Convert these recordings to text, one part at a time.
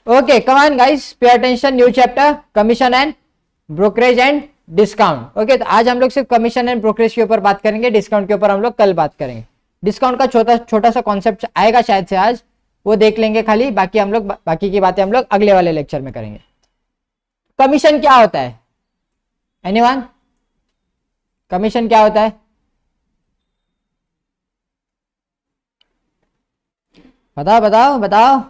Okay, come on guys, pay attention. New chapter, commission and brokerage and discount. Okay, तो आज हम लोग सिर्फ कमीशन एंड ब्रोकरेज के ऊपर बात करेंगे. डिस्काउंट के ऊपर हम लोग कल बात करेंगे. डिस्काउंट का छोटा सा कॉन्सेप्ट आएगा शायद से आज, वो देख लेंगे खाली. बाकी की बातें हम लोग अगले वाले लेक्चर में करेंगे. कमीशन क्या होता है? एनीवन? कमीशन क्या होता है? बताओ बताओ बताओ.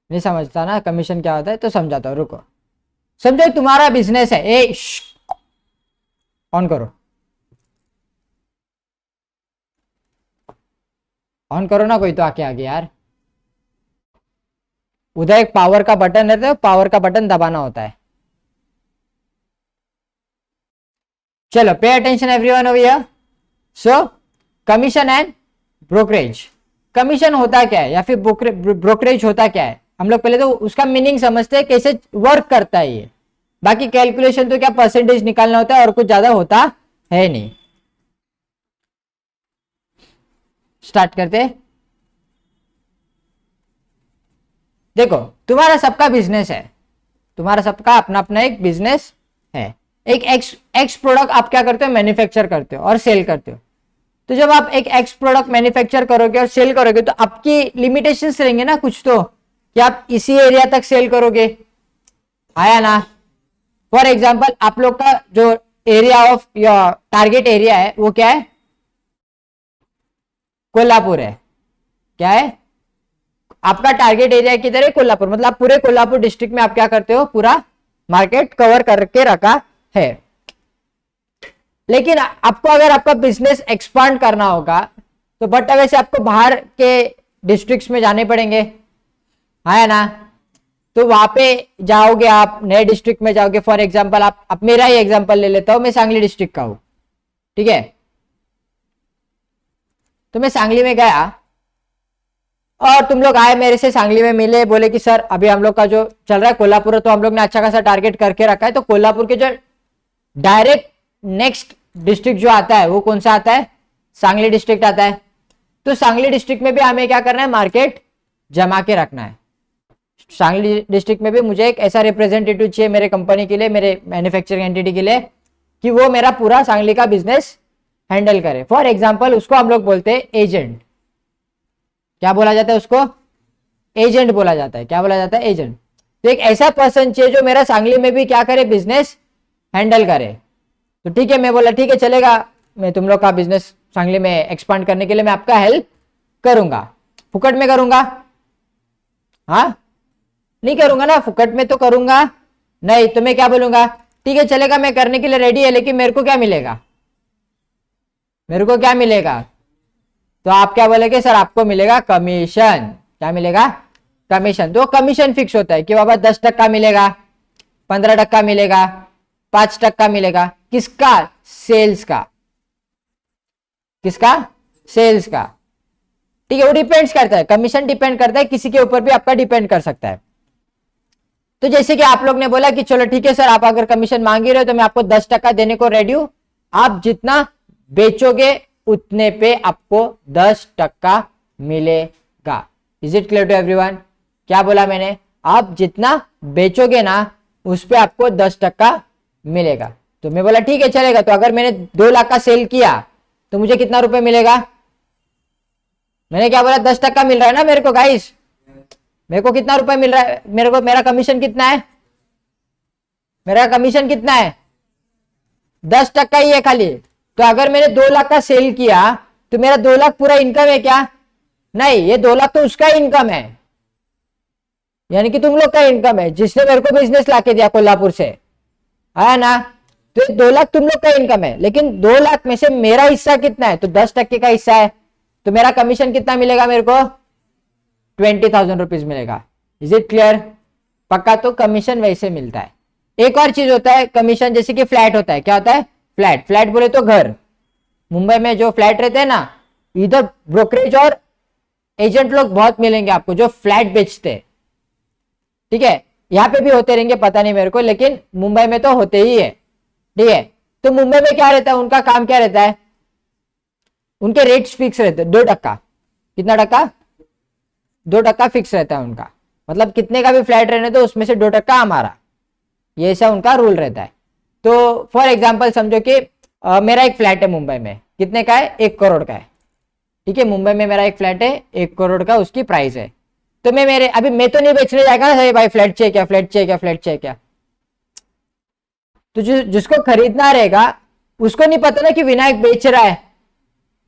नहीं समझता ना कमीशन क्या होता है, तो समझाता हूं, रुको. समझो तुम्हारा बिजनेस है. ए ऑन करो, ऑन करो ना कोई तो आके आगे यार. उधर एक पावर का बटन रहता है, पावर का बटन दबाना होता है. चलो, pay attention everyone over here. So commission and brokerage. Commission होता क्या है या फिर ब्रोकरेज होता क्या है? हम लोग पहले तो उसका मीनिंग समझते हैं, कैसे वर्क करता है ये. बाकी कैलकुलेशन तो क्या परसेंटेज निकालना होता है और कुछ ज्यादा होता है नहीं. स्टार्ट करते. देखो, तुम्हारा सबका बिजनेस है, तुम्हारा सबका अपना अपना एक बिजनेस है. एक एक्स प्रोडक्ट आप क्या करते हो? मैन्युफैक्चर करते हो और सेल करते हो. तो जब आप एक एक्स प्रोडक्ट मैन्युफैक्चर करोगे और सेल करोगे तो आपकी लिमिटेशंस रहेंगे ना कुछ, तो कि आप इसी एरिया तक सेल करोगे. आया ना? फॉर एग्जाम्पल, आप लोग का जो area of your target area है वो क्या है? कोल्हापुर है. क्या है आपका टारगेट एरिया? किधर है? कोल्हापुर. मतलब पूरे कोल्हापुर डिस्ट्रिक्ट में आप क्या करते हो? पूरा मार्केट कवर करके रखा है. लेकिन आपको अगर आपका बिजनेस एक्सपांड करना होगा तो बट वैसे आपको बाहर के डिस्ट्रिक्ट्स में जाने पड़ेंगे. है ना? तो वहां पे जाओगे, आप नए डिस्ट्रिक्ट में जाओगे. फॉर एग्जांपल, आप मेरा ही एग्जांपल ले लेता हूं. मैं सांगली डिस्ट्रिक्ट का हूं, ठीक है? तो मैं सांगली में गया और तुम लोग आए मेरे से, सांगली में मिले, बोले कि सर अभी हम लोग का जो चल रहा है कोल्हापुर है, तो हम लोग ने अच्छा खासा टारगेट करके रखा है. तो कोल्हापुर के जो डायरेक्ट नेक्स्ट डिस्ट्रिक्ट जो आता है वो कौन सा आता है? सांगली डिस्ट्रिक्ट आता है. तो सांगली डिस्ट्रिक्ट में भी हमें क्या करना है? मार्केट जमा के रखना है. सांगली डिस्ट्रिक्ट में भी मुझे एक ऐसा रिप्रेजेंटेटिव चाहिए मेरे कंपनी के लिए, मेरे मैन्युफैक्चरिंग एंटिटी के लिए, कि वो मेरा पूरा सांगली का बिजनेस हैंडल करे. फॉर एग्जांपल, उसको हम लोग बोलते हैं एजेंट. क्या बोला जाता है उसको? एजेंट बोला जाता है. क्या बोला जाता है? एजेंट. तो एक ऐसा पर्सन चाहिए जो मेरा सांगली में भी क्या करे? बिजनेस हैंडल करे. तो ठीक है, मैं बोला ठीक है चलेगा, मैं तुम लोग का बिजनेस सांगली में एक्सपांड करने के लिए मैं आपका हेल्प करूंगा. फुकट में करूंगा? हाँ, नहीं करूंगा ना. फुकट में तो करूंगा नहीं. तो मैं क्या बोलूंगा? ठीक है चलेगा, मैं करने के लिए रेडी है, लेकिन मेरे को क्या मिलेगा? मेरे को क्या मिलेगा? तो आप क्या बोलेंगे? सर आपको मिलेगा कमीशन. क्या मिलेगा? कमीशन. तो कमीशन फिक्स होता है कि बाबा 10% मिलेगा, 15% मिलेगा, 5% मिलेगा. किसका? सेल्स का. किसका? सेल्स का. ठीक है, वो डिपेंड्स करता है. कमीशन डिपेंड करता है, किसी के ऊपर भी आपका डिपेंड कर सकता है. तो जैसे कि आप लोग ने बोला कि चलो ठीक है सर, आप अगर कमीशन मांग ही रहे हो तो मैं आपको 10% देने को रेडी हूं. आप जितना बेचोगे उतने पे आपको 10% मिलेगा. Is it clear to everyone? क्या बोला मैंने? आप जितना बेचोगे ना उस पे आपको 10% मिलेगा. तो मैं बोला ठीक है चलेगा. तो अगर मैंने 2 लाख का सेल किया तो मुझे कितना रुपए मिलेगा? मैंने क्या बोला? 10% मिल रहा है ना मेरे को गाइस. मेरे को कितना रुपए मिल रहा है? मेरे को मेरा कमीशन कितना है? मेरा कमीशन कितना है? 10% ही है खाली. तो अगर मैंने 2 लाख का सेल किया तो मेरा 2 लाख पूरा इनकम है क्या? नहीं, ये 2 लाख तो उसका इनकम है, यानी कि तुम लोग का इनकम है जिसने मेरे को बिजनेस लाके दिया कोल्हापुर से. आया ना? तो 2 लाख तुम लोग का इनकम है, लेकिन 2 लाख में से मेरा हिस्सा कितना है? तो 10% का हिस्सा है. तो मेरा कमीशन कितना मिलेगा? मेरे को 20,000 रुपीज मिलेगा. Is it clear? पक्का? तो कमीशन वैसे मिलता है. एक और चीज होता है कमीशन, जैसे कि फ्लैट होता है. क्या होता है? फ्लैट. फ्लैट बोले तो घर. मुंबई में जो फ्लैट रहते हैं ना, इधर ब्रोकरेज और एजेंट लोग बहुत मिलेंगे आपको जो फ्लैट बेचते हैं. ठीक है, यहाँ पे भी होते रहेंगे, पता नहीं मेरे को, लेकिन मुंबई में तो होते ही है. ठीक है, तो मुंबई में क्या रहता है? उनका काम क्या रहता है? उनके रेट्स फिक्स रहते हैं. 2%. कितना टक्का? 2% फिक्स रहता है उनका, मतलब कितने का भी फ्लैट रहने दो उसमें से 2% हमारा, ये ऐसा उनका रूल रहता है। तो फॉर एग्जाम्पल समझो कि मेरा एक फ्लैट है मुंबई में, कितने का है, 1 करोड़ का है, ठीक है। मुंबई में मेरा एक फ्लैट है, 1 करोड़ का उसकी प्राइस है। तो अभी मैं तो नहीं बेचने जाएगा ना, सही भाई फ्लैट चाहिए क्या, फ्लैट चाहिए क्या, फ्लैट चाहिए क्या। तो जिसको खरीदना रहेगा उसको नहीं पता ना कि विनायक बेच रहा है,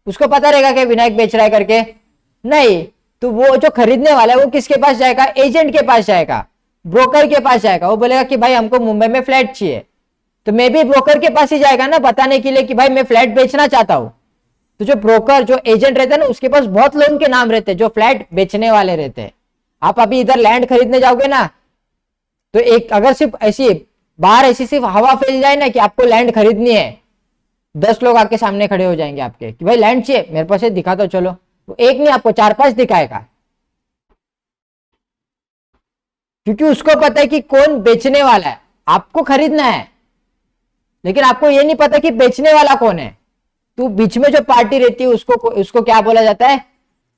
उसको पता रहेगा कि विनायक बेच रहा है करके, नहीं। तो वो जो खरीदने वाला है वो किसके पास जाएगा, एजेंट के पास जाएगा, ब्रोकर के पास जाएगा। वो बोलेगा कि भाई हमको मुंबई में फ्लैट चाहिए, तो मैं भी ब्रोकर के पास ही जाएगा ना बताने के लिए कि भाई मैं फ्लैट बेचना चाहता हूं। तो जो ब्रोकर जो एजेंट रहता है ना उसके पास बहुत लोगों के नाम रहते हैं जो फ्लैट बेचने वाले रहते हैं। आप अभी इधर लैंड खरीदने जाओगे ना, तो एक अगर सिर्फ ऐसी बाहर ऐसी सिर्फ हवा फैल जाए ना कि आपको लैंड खरीदनी है, 10 लोग आके सामने खड़े हो जाएंगे आपके कि भाई लैंड चाहिए मेरे पास, दिखा तो चलो। वो एक नहीं आपको 4-5 दिखाएगा, क्योंकि उसको पता है कि कौन बेचने वाला है। आपको खरीदना है लेकिन आपको ये नहीं पता कि बेचने वाला कौन है। तो बीच में जो पार्टी रहती है उसको क्या बोला जाता है,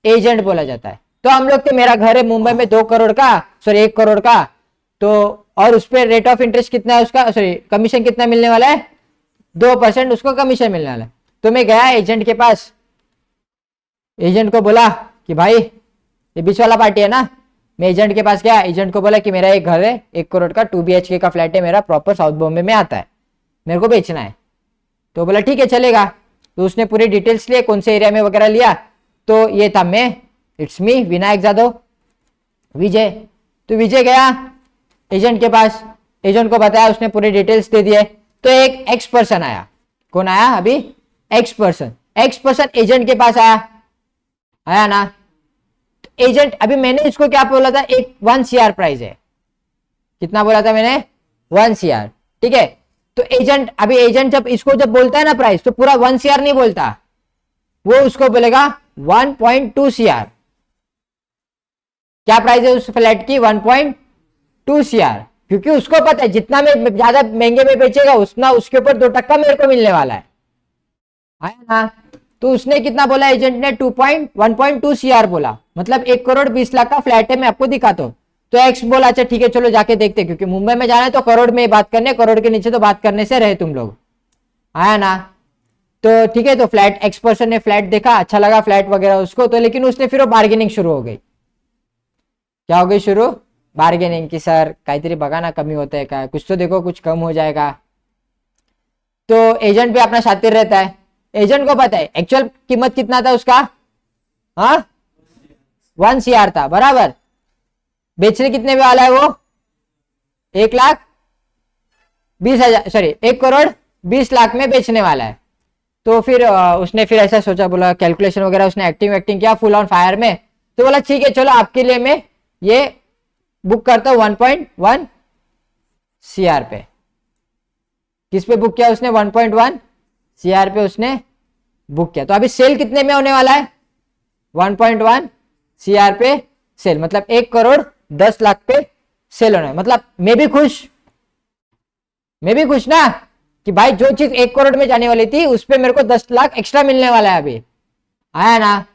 एजेंट बोला जाता है। तो हम लोग तो, मेरा घर है मुंबई में 2 करोड़ का, सॉरी 1 करोड़ का, तो और उस पर रेट ऑफ इंटरेस्ट कितना है उसका, सॉरी कमीशन कितना मिलने वाला है, 2% उसको कमीशन मिलने वाला है। तो मैं गया एजेंट के पास, एजेंट को बोला कि भाई ये बीच वाला पार्टी है ना, मैं एजेंट के पास गया, एजेंट को बोला कि मेरा एक घर है 1 करोड़ का, 2 BHK का फ्लैट है मेरा, प्रॉपर साउथ बॉम्बे में आता है, मेरे को बेचना है। तो बोला ठीक है चलेगा। तो उसने पूरी डिटेल्स लिए, कौन से एरिया में वगैरह लिया। तो ये था मैं, इट्स मी विनायक जादव, विजय। तो विजय गया एजेंट के पास, एजेंट को बताया, उसने पूरे डिटेल्स दे दिए। तो एक एक्स पर्सन आया, कौन आया अभी, एक्स पर्सन एजेंट के पास आया ना। तो एजेंट, अभी मैंने इसको क्या बोला था, एक 1 CR प्राइस है, कितना बोला था मैंने, 1 CR, ठीक है। तो एजेंट जब इसको जब बोलता है ना प्राइस, तो पूरा 1 CR नहीं बोलता, वो उसको बोलेगा 1.2 CR। क्या प्राइस है उस फ्लैट की, 1.2 CR, क्योंकि उसको पता है जितना मैं ज्यादा महंगे में बेचेगा उतना उसके ऊपर 2% मेरे को मिलने वाला है ना। तो उसने कितना बोला एजेंट ने, 1.2 CR बोला, मतलब 1 करोड़ 20 लाख का फ्लैट है, मैं आपको दिखाता हूँ। तो एक्स बोला अच्छा ठीक है चलो जाके देखते, क्योंकि मुंबई में जाना है तो करोड़ में बात करने, करोड़ के नीचे तो बात करने से रहे तुम लोग, आया ना। तो ठीक है, तो फ्लैट एक्स पर्सन ने फ्लैट देखा, अच्छा लगा फ्लैट वगैरह उसको, तो लेकिन उसने फिर वो बार्गेनिंग शुरू हो गई। क्या हो गई शुरू, बार्गेनिंग की, सर काहीतरी बघा ना कमी होता है क्या, कुछ तो देखो कुछ कम हो जाएगा। तो एजेंट भी अपना शातिर रहता है, एजेंट को पता है एक्चुअल कीमत कितना था उसका, हाँ 1 CR था बराबर। बेचने कितने में वाला है वो, 1,20,000, सॉरी 1 करोड़ 20 लाख में बेचने वाला है। तो फिर उसने फिर ऐसा सोचा, बोला कैलकुलेशन वगैरह उसने एक्टिंग किया फुल ऑन फायर में। तो बोला ठीक है चलो आपके लिए मैं ये बुक करता हूं 1.1 CR पे। किस पे बुक किया उसने, 1.1 CR पे उसने बुक किया। तो अभी सेल कितने में होने वाला है, 1.1 CR पे सेल, मतलब 1 करोड़ 10 लाख पे सेल होना है। मतलब मैं भी खुश ना कि भाई जो चीज 1 करोड़ में जाने वाली थी उस पे मेरे को 10 लाख एक्स्ट्रा मिलने वाला है अभी, आया ना।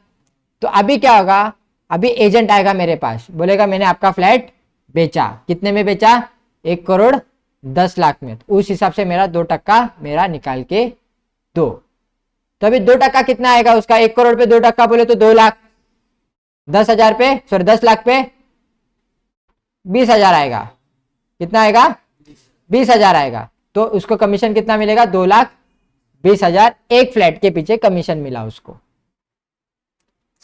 तो अभी क्या होगा, अभी एजेंट आएगा मेरे पास, बोलेगा मैंने आपका फ्लैट बेचा, कितने में बेचा, 1 करोड़ 10 लाख में। तो उस हिसाब से मेरा 2% मेरा निकाल के दो। तो अभी 2% कितना आएगा उसका, 1 करोड़ पे 2% बोले तो 2 लाख, 10,000 पे, सॉरी 10 लाख पे 20,000 आएगा, कितना आएगा, 20,000 आएगा। तो उसको कमीशन कितना मिलेगा, 2,20,000 एक फ्लैट के पीछे कमीशन मिला उसको,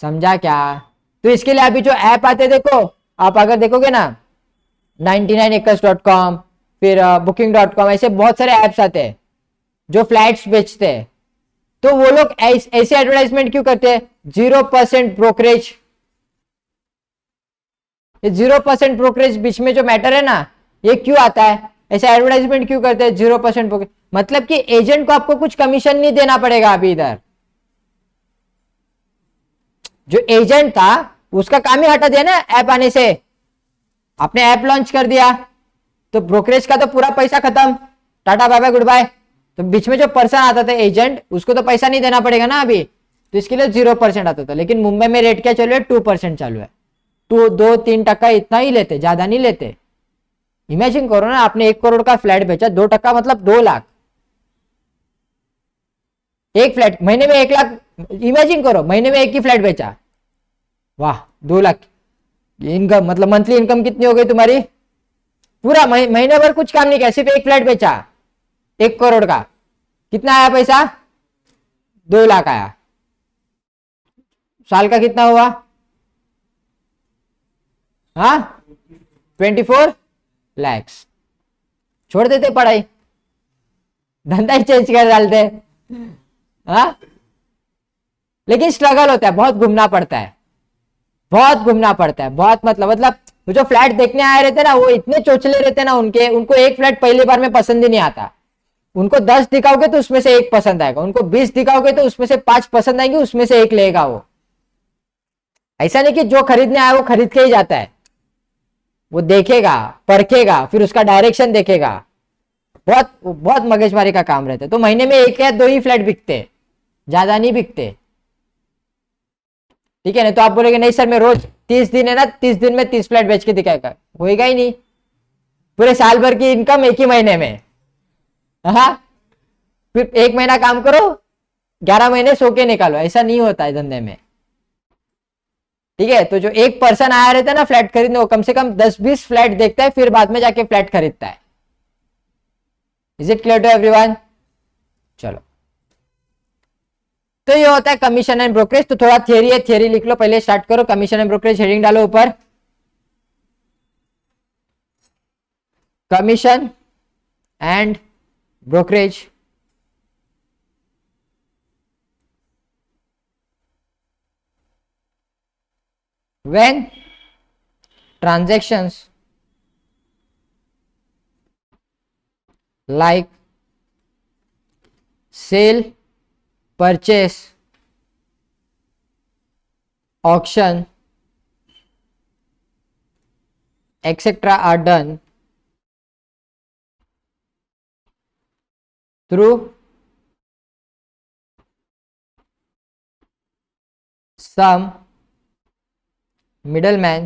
समझा क्या। तो इसके लिए अभी जो ऐप आते देखो, आप अगर देखोगे ना 99acres.com, फिर booking.com, ऐसे बहुत सारे ऐप्स आते हैं जो फ्लैट्स बेचते हैं। तो वो लोग ऐसे एडवर्टाइजमेंट क्यों करते हैं, 0% ब्रोकरेज, 0% ब्रोकरेज बीच में जो मैटर है ना, ये क्यों आता है, ऐसे एडवर्टाइजमेंट क्यों करते हैं, 0% ब्रोकरेज, मतलब कि एजेंट को आपको कुछ कमीशन नहीं देना पड़ेगा। अभी इधर जो एजेंट था उसका काम ही हटा दिया ना ऐप आने से, आपने ऐप लॉन्च कर दिया तो ब्रोकरेज का तो पूरा पैसा खत्म, tata bye bye goodbye. तो बीच में जो पर्सन आता था एजेंट, उसको तो पैसा नहीं देना पड़ेगा ना अभी, तो इसके लिए 0% आता था। लेकिन मुंबई में रेट क्या चालू है, 2% चालू है। तो 2-3% इतना ही लेते, ज्यादा नहीं लेते। इमेजिन करो ना, आपने 1 करोड़ का फ्लैट बेचा, 2% मतलब 2 लाख। एक फ्लैट महीने में 1 लाख, इमेजिन करो महीने में एक ही फ्लैट बेचा, वाह 2 लाख इनकम, मतलब मंथली इनकम कितनी हो गई तुम्हारी? पूरा महीने भर कुछ काम नहीं किया, सिर्फ एक फ्लैट बेचा 1 करोड़ का, कितना आया पैसा? 2 लाख आया। साल का कितना हुआ? हाँ 24 lakhs। छोड़ देते पढ़ाई, धंधा ही चेंज कर डालते। हाँ लेकिन स्ट्रगल होता है, बहुत घूमना पड़ता है, बहुत घूमना पड़ता है, बहुत मतलब वो जो फ्लैट देखने आए रहते ना, वो इतने चोचले रहते ना उनके, उनको एक फ्लैट पहली बार में पसंद ही नहीं आता। उनको 10 दिखाओगे तो उसमें से एक पसंद आएगा, उनको 20 दिखाओगे तो उसमें से 5 पसंद आएंगे, उसमें से एक लेगा वो। ऐसा नहीं कि जो खरीदने आया वो खरीद के ही जाता है, वो देखेगा, परखेगा, फिर उसका डायरेक्शन देखेगा। बहुत बहुत मगजमारी का काम रहता है। तो महीने में 1 या 2 ही फ्लैट बिकते, ज्यादा नहीं बिकते, ठीक है ना? तो आप बोलेंगे नहीं सर मैं रोज 30 दिन है ना, 30 दिन में 30 फ्लैट बेच के दिखाएगा, होएगा ही नहीं। पूरे साल भर की इनकम एक ही महीने में। हाँ फिर 1 महीना काम करो, 11 महीने सो के निकालो, ऐसा नहीं होता है धंधे में, ठीक है? तो जो एक पर्सन आया रहता है ना फ्लैट खरीदने, वो कम से कम 10-20 फ्लैट देखता है, फिर बाद में जाके फ्लैट खरीदता है। Is it clear to everyone? चलो, तो ये होता है कमीशन एंड ब्रोकरेज। तो थोड़ा थियरी है, थियरी लिख लो पहले, स्टार्ट करो। कमीशन एंड ब्रोकरेज हेडिंग डालो ऊपर, commission and brokerage. When transactions like sale, purchase, auction, etc. are done through some middleman,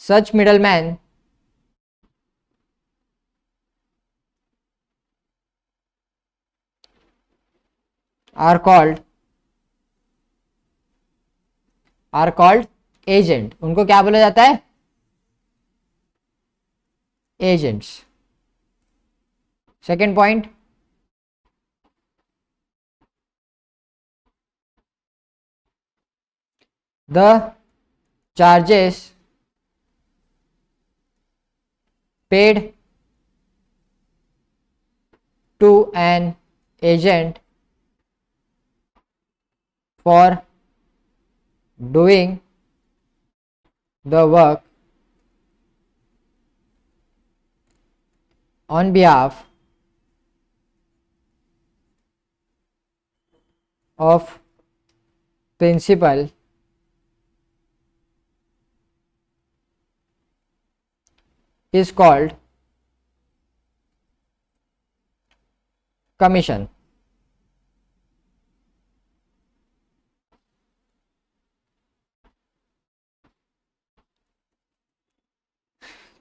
such middleman are called agent। उनको क्या बोला जाता है? Agents. Second point, the charges paid to an agent for doing the work on behalf of principal is called commission।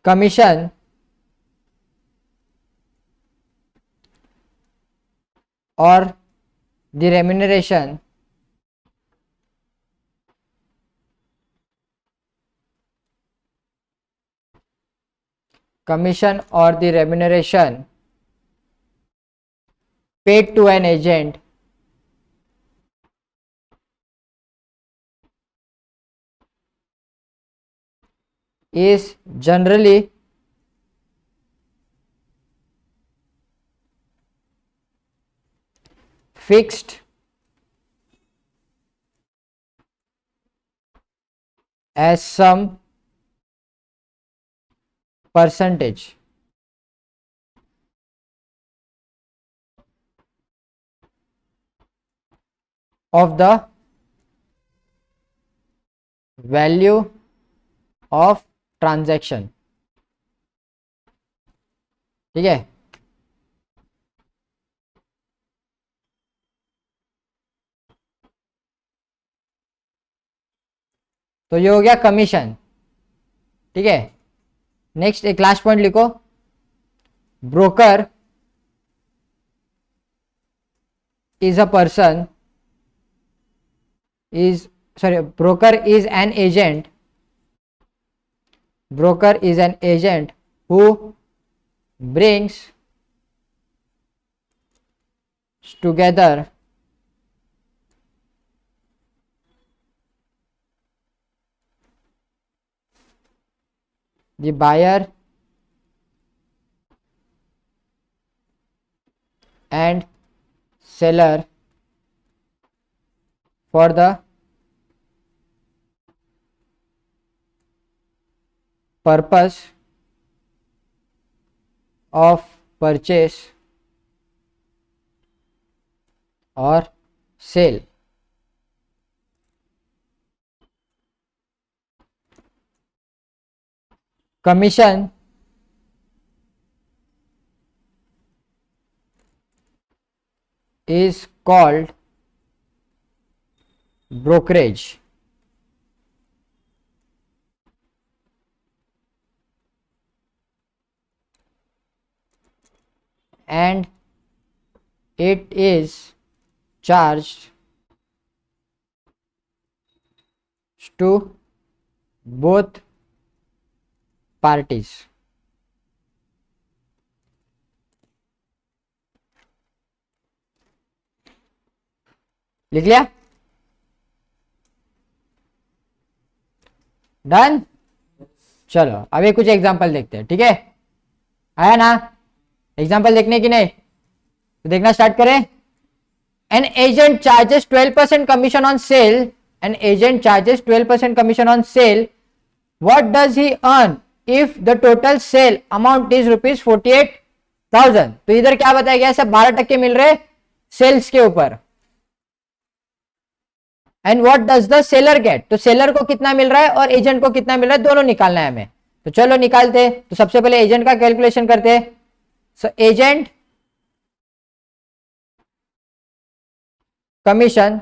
commission or the remuneration paid to an agent is generally fixed as some percentage of the value of transaction, ठीक है? तो ये हो गया commission. ठीक है, next एक last point लिखो, broker is a person is sorry broker is an agent who brings together the buyer and seller for the purpose of purchase or sale। commission is called brokerage। And it is charged to both parties। लिख लिया? Done. चलो अभी कुछ example देखते हैं। ठीक है, आया ना एग्जांपल देखने की? नहीं तो देखना स्टार्ट करें। An agent charges 12% commission on sale. An agent charges 12% commission on sale. What does he earn if the total sale amount is ₹48,000। तो इधर क्या बताया गया, सब 12% मिल रहे सेल्स के ऊपर। And what does the seller get, तो सेलर को कितना मिल रहा है और एजेंट को कितना मिल रहा है, दोनों निकालना है हमें। तो चलो निकालते। तो सबसे पहले एजेंट का कैलकुलेशन करते। So agent commission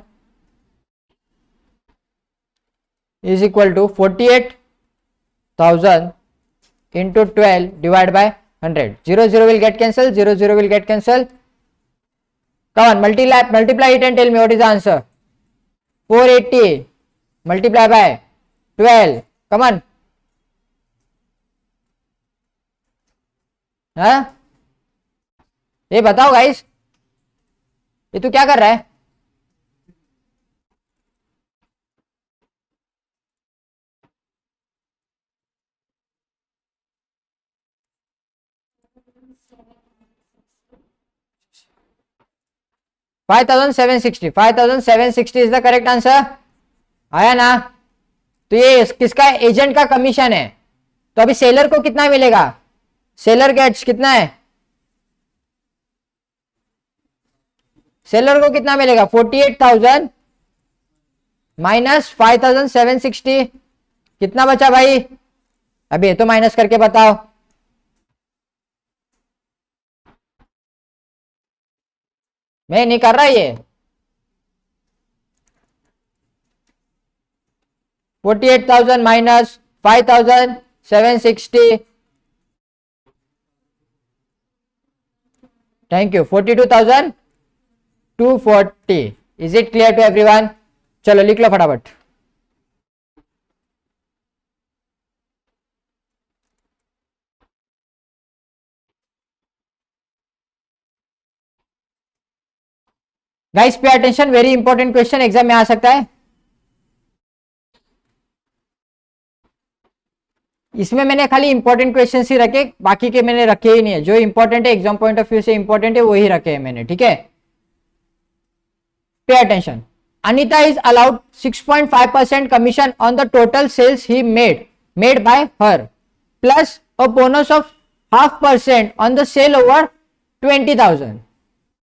is equal to 48,000 into 12 divided by 100। 0 0 will get cancelled, 0 0 will get cancelled। Come on, multiply it and tell me what is the answer। 480 multiply by 12। Come on। हाँ, ये बताओ guys, ये तू क्या कर रहा है? $5,760 is the correct answer. आया ना? तो ये किसका है? एजेंट का कमीशन है। तो अभी सेलर को कितना मिलेगा? सेलर गेट्स कितना है? सेलर को कितना मिलेगा? 48,000 माइनस 5,760। कितना बचा भाई? अभी ये तो माइनस करके बताओ। मैं नहीं कर रहा ये। 48,000 minus 5,760। Thank you. 42,240। Is it clear to everyone? चलो लिख लो फटाफट। Guys pay attention, very important question exam में आ सकता है। इसमें मैंने खाली इंपॉर्टेंट क्वेश्चंस ही रखे, बाकी के मैंने रखे ही नहीं है। जो इंपॉर्टेंट है एग्जाम पॉइंट ऑफ व्यू से इंपॉर्टेंट है वही रखे हैं मैंने। ठीक है, pay attention. Anita is allowed 6.5% commission on the total sales ही made by her plus a bonus of 0.5% on the sale over 20,000।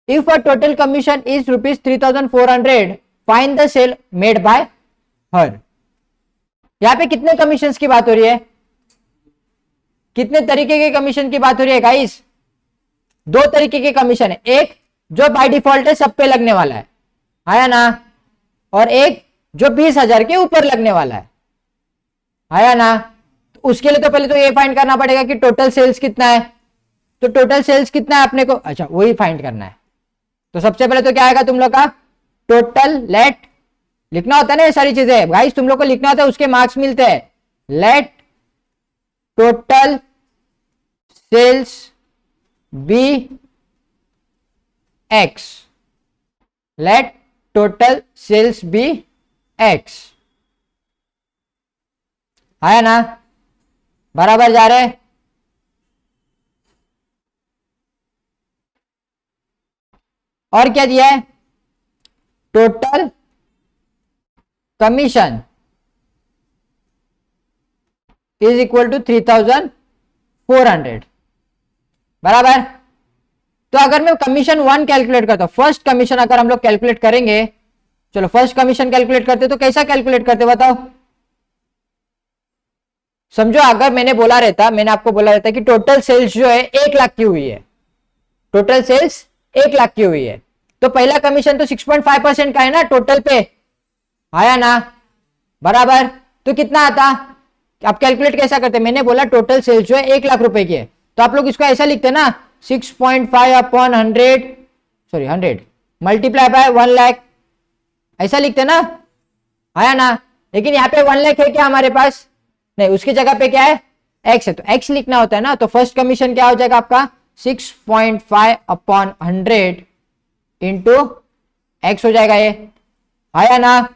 If a total commission is ₹3,400, find the sale made by her। यहां पे कितने commission की बात हो रही है? कितने तरीके के कमीशन की बात हो रही है गाइस? 2 तरीके के कमीशन है। एक जो बाय डिफॉल्ट है सब पे लगने वाला है, आया ना? और एक जो 20,000 के ऊपर लगने वाला है। आया ना। तो उसके लिए तो पहले तो ये फाइंड करना पड़ेगा कि टोटल सेल्स कितना है। तो टोटल सेल्स कितना है अपने को, अच्छा वही फाइंड करना है। तो सबसे पहले तो क्या आएगा तुम लोग का, टोटल लेट, लिखना होता है ना ये सारी चीजें भाई, तुम लोग को लिखना होता है, उसके मार्क्स मिलते हैं। Let total sales be x, let total sales be x, आया ना, बराबर जा रहे। और क्या दिया है, total commission is equal to 3400, बराबर। तो अगर मैं कमीशन 1 कैलकुलेट करता हूं, फर्स्ट कमीशन अगर हम लोग कैलकुलेट करेंगे, चलो फर्स्ट कमीशन कैलकुलेट करते तो कैसा कैलकुलेट करते बताओ। समझो अगर मैंने बोला रहता, मैंने आपको बोला रहता कि टोटल सेल्स जो है 1 लाख की हुई है, टोटल सेल्स 1 लाख की हुई है, तो पहला कमीशन तो 6.5% का है ना टोटल पे, आया ना, बराबर। तो कितना आता, आप कैलकुलेट कैसा करते, मैंने बोला टोटल सेल्स जो है 1 लाख रुपए की है, तो आप लोग इसको ऐसा लिखते ना 6.5 upon 100, sorry 100 multiply bye 1 lakh, ऐसा लिखते ना, आया ना। लेकिन यहाँ पे 1 लाख है क्या हमारे पास, नहीं, उसकी जगह पे क्या है, एक्स है, तो एक्स लिखना होता है ना। तो फर्स्ट कमीशन क्या हो जाएगा आपका 6.5 अपॉन 100 इंटू एक्स हो जाएगा ये, आया ना,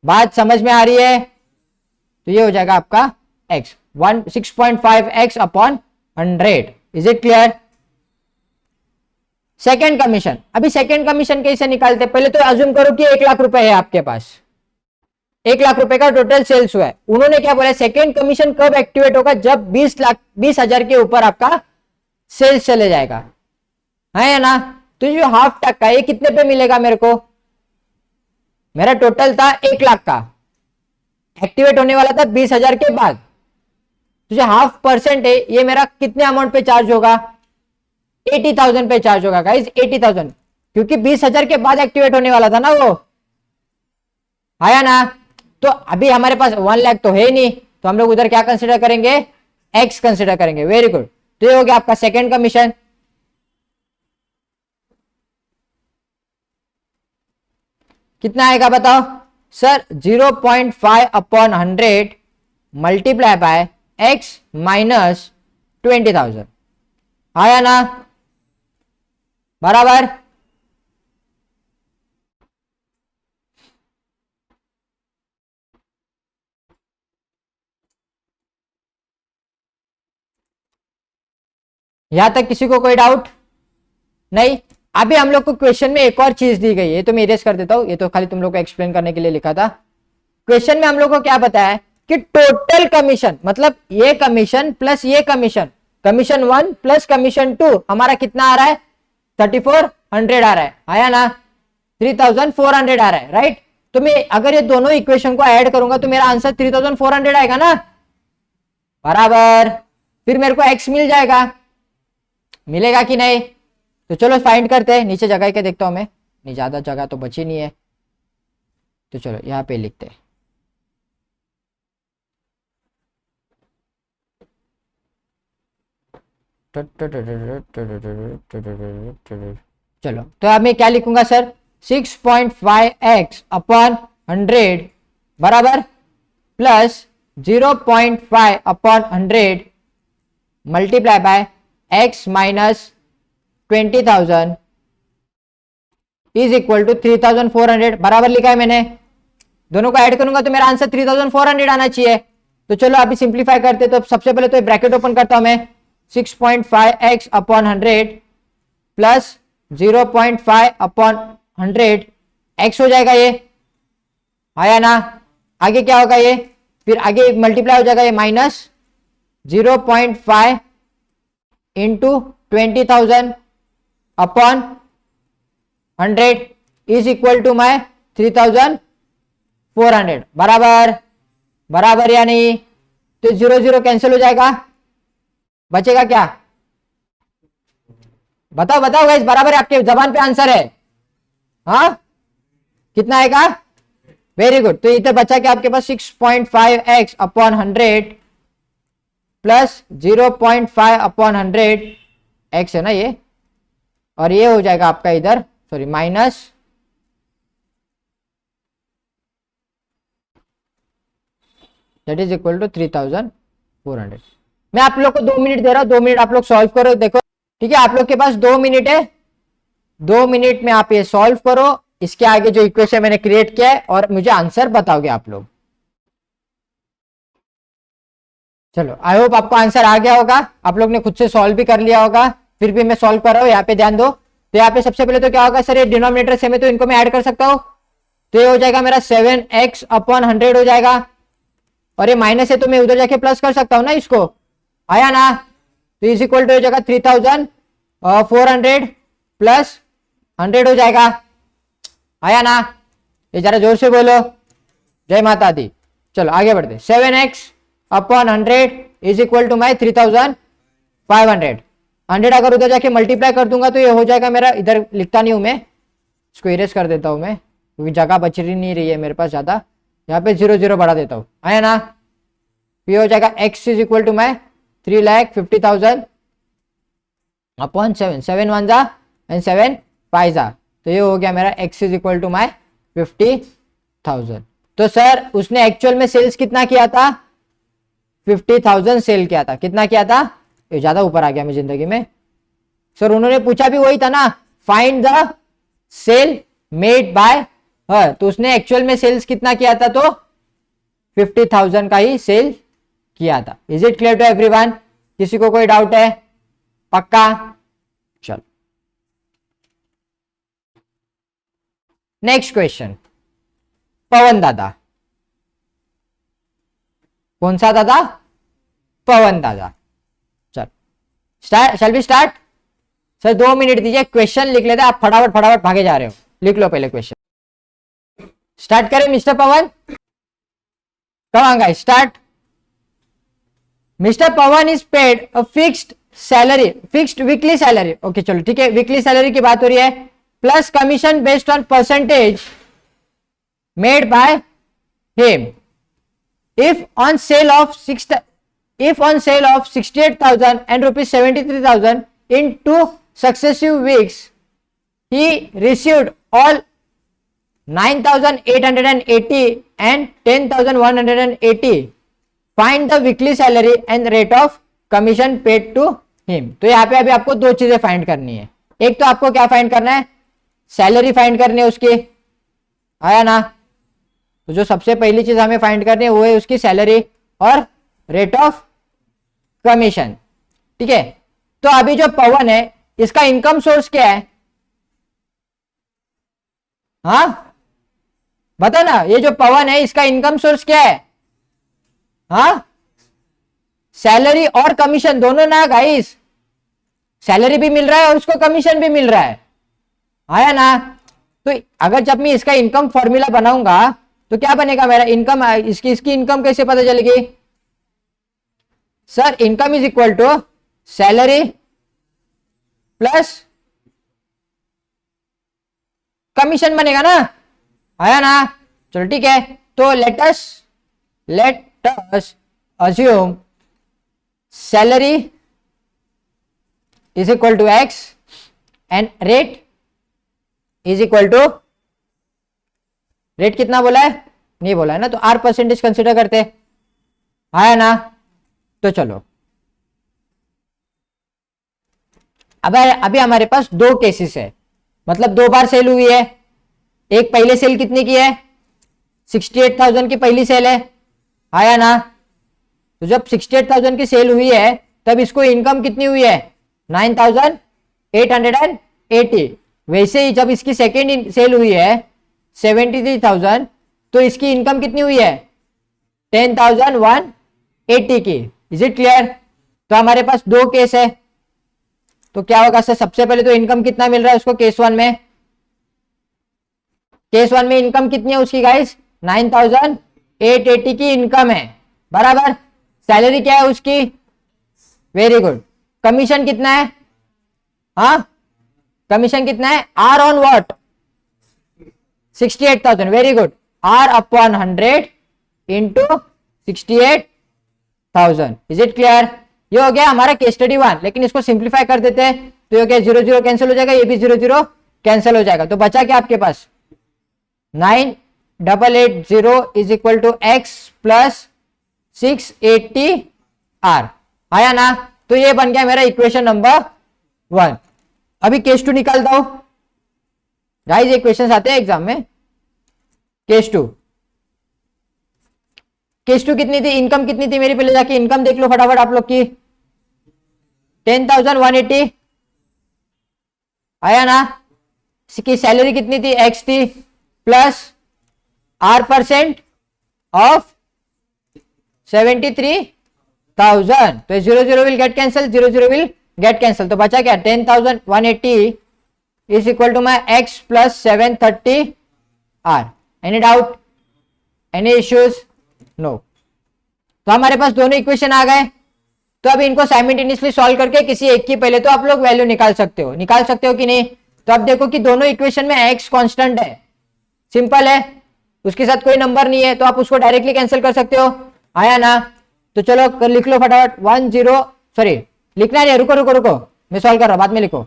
बात समझ में आ रही है। तो ये हो जाएगा आपका x 6.5 x upon 100, is it clear. Second commission, अभी सेकेंड कमीशन कैसे निकालते, पहले तो अज्यूम करो कि 1 लाख रुपए है आपके पास, 1 लाख रुपए का टोटल सेल्स हुआ है। उन्होंने क्या बोला, सेकेंड कमीशन कब एक्टिवेट होगा, जब 20,000 के ऊपर आपका सेल्स चले जाएगा, है ना। तो जो हाफ टक्का ये कितने पे मिलेगा मेरे को, मेरा टोटल था 1 लाख का, एक्टिवेट होने वाला था 20,000 के बाद, तो जो हाफ परसेंट है ये मेरा कितने अमाउंट पे चार्ज होगा, 80,000 पे चार्ज होगा गाइस, 80,000, क्योंकि 20,000 के बाद एक्टिवेट होने वाला था ना वो, आया ना। तो अभी हमारे पास 1 लाख तो है नहीं, तो हम लोग उधर क्या कंसिडर करेंगे, एक्स कंसिडर करेंगे, वेरी गुड। तो ये हो गया आपका सेकेंड कमीशन। कितना आएगा बताओ sir, 0.5 upon 100 multiply by x minus 20,000, आया ना, बराबर। यहां तक किसी को कोई डाउट नहीं। अभी हम लोग को क्वेश्चन में एक और चीज दी गई है, तो मैं इरेज कर देता हूं, ये तो खाली तुम लोग को एक्सप्लेन करने के लिए लिखा था। क्वेश्चन में हम लोग को क्या बताया कि टोटल कमीशन, मतलब ये कमीशन प्लस ये कमीशन, कमीशन 1 प्लस कमीशन 2 हमारा कितना आ रहा है, 3400 आ रहा है, आया ना, 3400 आ रहा है, राइट। तो मैं अगर ये दोनों इक्वेशन को ऐड करूंगा तो मेरा आंसर 3400 आएगा ना, बराबर। फिर मेरे को एक्स मिल जाएगा, मिलेगा कि नहीं। तो चलो फाइंड करते हैं, नीचे जगह के देखता हूं मैं, नहीं ज्यादा जगह तो बची नहीं है, तो चलो यहाँ पे लिखते हैं। चलो तो अब मैं क्या लिखूंगा सर, 6.5 अपॉन 100 बराबर plus 0.5 upon 100 multiply by x minus 20,000 is equal to 3,400, बराबर लिखा है मैंने। दोनों को ऐड करूंगा तो मेरा आंसर 3,400 आना चाहिए। तो चलो अभी सिंप्लीफाई करते, तो सबसे पहले तो ब्रैकेट ओपन करता हूं मैं, 6.5 अपॉन 100 प्लस 0.5 अपॉन 100 एक्स हो जाएगा ये, आया ना। आगे क्या होगा ये, फिर आगे मल्टीप्लाई हो जाएगा ये minus 0.5 into 20,000 upon 100 is equal to my 3,400, बराबर, बराबर या नहीं। तो 0 0 कैंसिल हो जाएगा, बचेगा क्या, बताओ बताओ गाइस, बराबर है, आपके जबान पे आंसर है, हाँ कितना आएगा वेरी गुड। तो इधर बचा क्या आपके पास 6.5x upon 100 plus 0.5 upon 100 x है ना ये, और ये हो जाएगा आपका इधर sorry minus that is equal to 3400। मैं आप लोग को 2 मिनट दे रहा हूं, 2 मिनट आप लोग सॉल्व करो। देखो ठीक है, आप लोग के पास 2 मिनट है, 2 मिनट में आप ये सॉल्व करो, इसके आगे जो इक्वेशन मैंने क्रिएट किया है, और मुझे आंसर बताओगे आप लोग। चलो आई होप आपको आंसर आ गया होगा, आप लोग ने खुद से सॉल्व भी कर लिया होगा, फिर भी मैं सॉल्व कर रहा हूं, यहाँ पे ध्यान दो। तो यहाँ पे सबसे पहले तो क्या होगा सर, ये डिनोमिनेटर सेम है तो इनको मैं ऐड कर सकता हूं, तो ये हो जाएगा मेरा 7x अपॉन 100 हो जाएगा, और ये माइनस है तो मैं उधर जाके प्लस कर सकता हूं ना इसको, आया ना। तो इज इक्वल टू हो जाएगा 3400 प्लस 100 हो जाएगा, आया ना। ये जरा जोर से बोलो, जय माता दी। चलो आगे बढ़ते, 7x upon 100 is equal to my 3500। 100 अगर उधर जाके मल्टीप्लाई कर दूंगा तो ये हो जाएगा मेरा, इधर लिखता नहीं हूं मैं, इसको इरेज कर देता हूं मैं क्योंकि जगह बच रही नहीं रही है मेरे पास ज्यादा, यहाँ पे 0 0 बढ़ा देता हूं, आया ना। ये हो जाएगा x is equal to my 3,50,000 upon 7, 7 1 जा एंड 7 5 जा, तो ये हो गया मेरा x is equal to my 50,000। तो सर उसने एक्चुअल में सेल्स कितना किया था, 50,000 सेल किया था, कितना किया था, ये ज्यादा ऊपर आ गया मैं जिंदगी में। सर उन्होंने पूछा भी वही था ना, find the sale made by her, तो उसने एक्चुअल में सेल्स कितना किया था, तो 50,000 का ही सेल किया था। Is it clear to everyone? किसी को कोई डाउट है? पक्का? चलो नेक्स्ट क्वेश्चन, पवन दादा, कौन सा दादा, पवन दादा। चल start, shall be start. Sir 2 minute दीजिए, क्वेश्चन लिख लेते, आप फटाफट फटाफट भागे जा रहे हो, लिख लो पहले क्वेश्चन। स्टार्ट करें mister Pawan, come on guys start. Mister Pawan is paid a fixed salary, fixed weekly salary, okay चलो ठीक है, वीकली सैलरी की बात हो रही है, plus commission based on percentage made by him if on sale of 68,000 and rupees 73,000 in 2 successive weeks he received all 9,880 and 10,180, find the weekly salary and rate of commission paid to him। तो यहाँ पे अभी आपको 2 चीजें find करनी है, एक तो आपको क्या फाइंड करना है, सैलरी फाइंड करनी है उसकी, आया ना। तो जो सबसे पहली चीज हमें फाइंड करनी है वो है उसकी सैलरी और रेट ऑफ कमीशन, ठीक है। तो अभी जो पवन है इसका इनकम सोर्स क्या है, हाँ बता ना, ये जो पवन है इसका इनकम सोर्स क्या है, हाँ सैलरी और कमीशन दोनों ना गाइस, सैलरी भी मिल रहा है और उसको कमीशन भी मिल रहा है, आया ना। तो अगर जब मैं इसका इनकम फॉर्मूला बनाऊंगा तो क्या बनेगा मेरा इनकम, इसकी इनकम कैसे पता चलेगी, sir income is equal to salary plus commission बनेगा ना, आया ना। चलो ठीक है, तो let us assume salary is equal to X and rate is equal to, rate कितना बोला है, नहीं बोला है ना, तो आर परसेंटेज कंसिडर करते, आया ना। तो चलो अब अभी हमारे पास 2 केसेस है, मतलब 2 बार सेल हुई है। एक पहले सेल कितने की है, 68,000 की पहली सेल है, आया ना। तो जब 68,000 की सेल हुई है तब इसको इनकम कितनी हुई है, 9,880। वैसे ही जब इसकी सेकेंड सेल हुई है 73,000 तो इसकी इनकम कितनी हुई है, 10,180 की। Is it clear? तो हमारे पास 2 केस है, तो क्या होगा सर, सबसे पहले तो इनकम कितना मिल रहा है उसको केस 1 में, केस 1 में इनकम कितनी है उसकी गाइस, 9,880 की इनकम है, बराबर। सैलरी क्या है उसकी, वेरी गुड। कमीशन कितना है, हाँ कमीशन कितना है, R on what, 68,000, very good. R upon 100 into 68,000। Is it clear? ये हो गया हमारा केस स्टडी 1। लेकिन इसको सिंप्लीफाई कर देते हैं तो ये क्या 0 0 कैंसिल हो जाएगा, ये भी 0 0 कैंसिल हो जाएगा। तो बचा क्या आपके पास 9880 is equal to X plus 680 R. आया ना? तो ये बन गया मेरा इक्वेशन नंबर 1। अभी केस 2 निकालता हूं गाइस, ये क्वेश्चन आते हैं एग्जाम में। केस 2 कितनी थी, इनकम कितनी थी मेरी, पहले जाके इनकम देख लो फटाफट आप लोग की। 10,180 आया ना? इसकी सैलरी कितनी थी, एक्स थी, प्लस R% ऑफ 73,000। तो 0 0 will get cancel, 0 0 will get cancel. तो बचा क्या 10,180 is equal to my X plus 730 R. Any doubt, any issues? No. तो हमारे पास दोनों इक्वेशन आ गए। तो अब इनको साइमल्टेनियसली सॉल्व करके किसी एक की पहले तो आप लोग वैल्यू निकाल सकते हो कि नहीं? तो अब देखो कि दोनों इक्वेशन में x कांस्टेंट है, सिंपल है, उसके साथ कोई नंबर नहीं है, तो आप उसको डायरेक्टली कैंसिल कर सकते हो। आया ना? तो चलो लिख लो फटाफट 10, लिखना नहीं, रुको मैं सॉल्व कर रहा हूं, बाद में लिखो।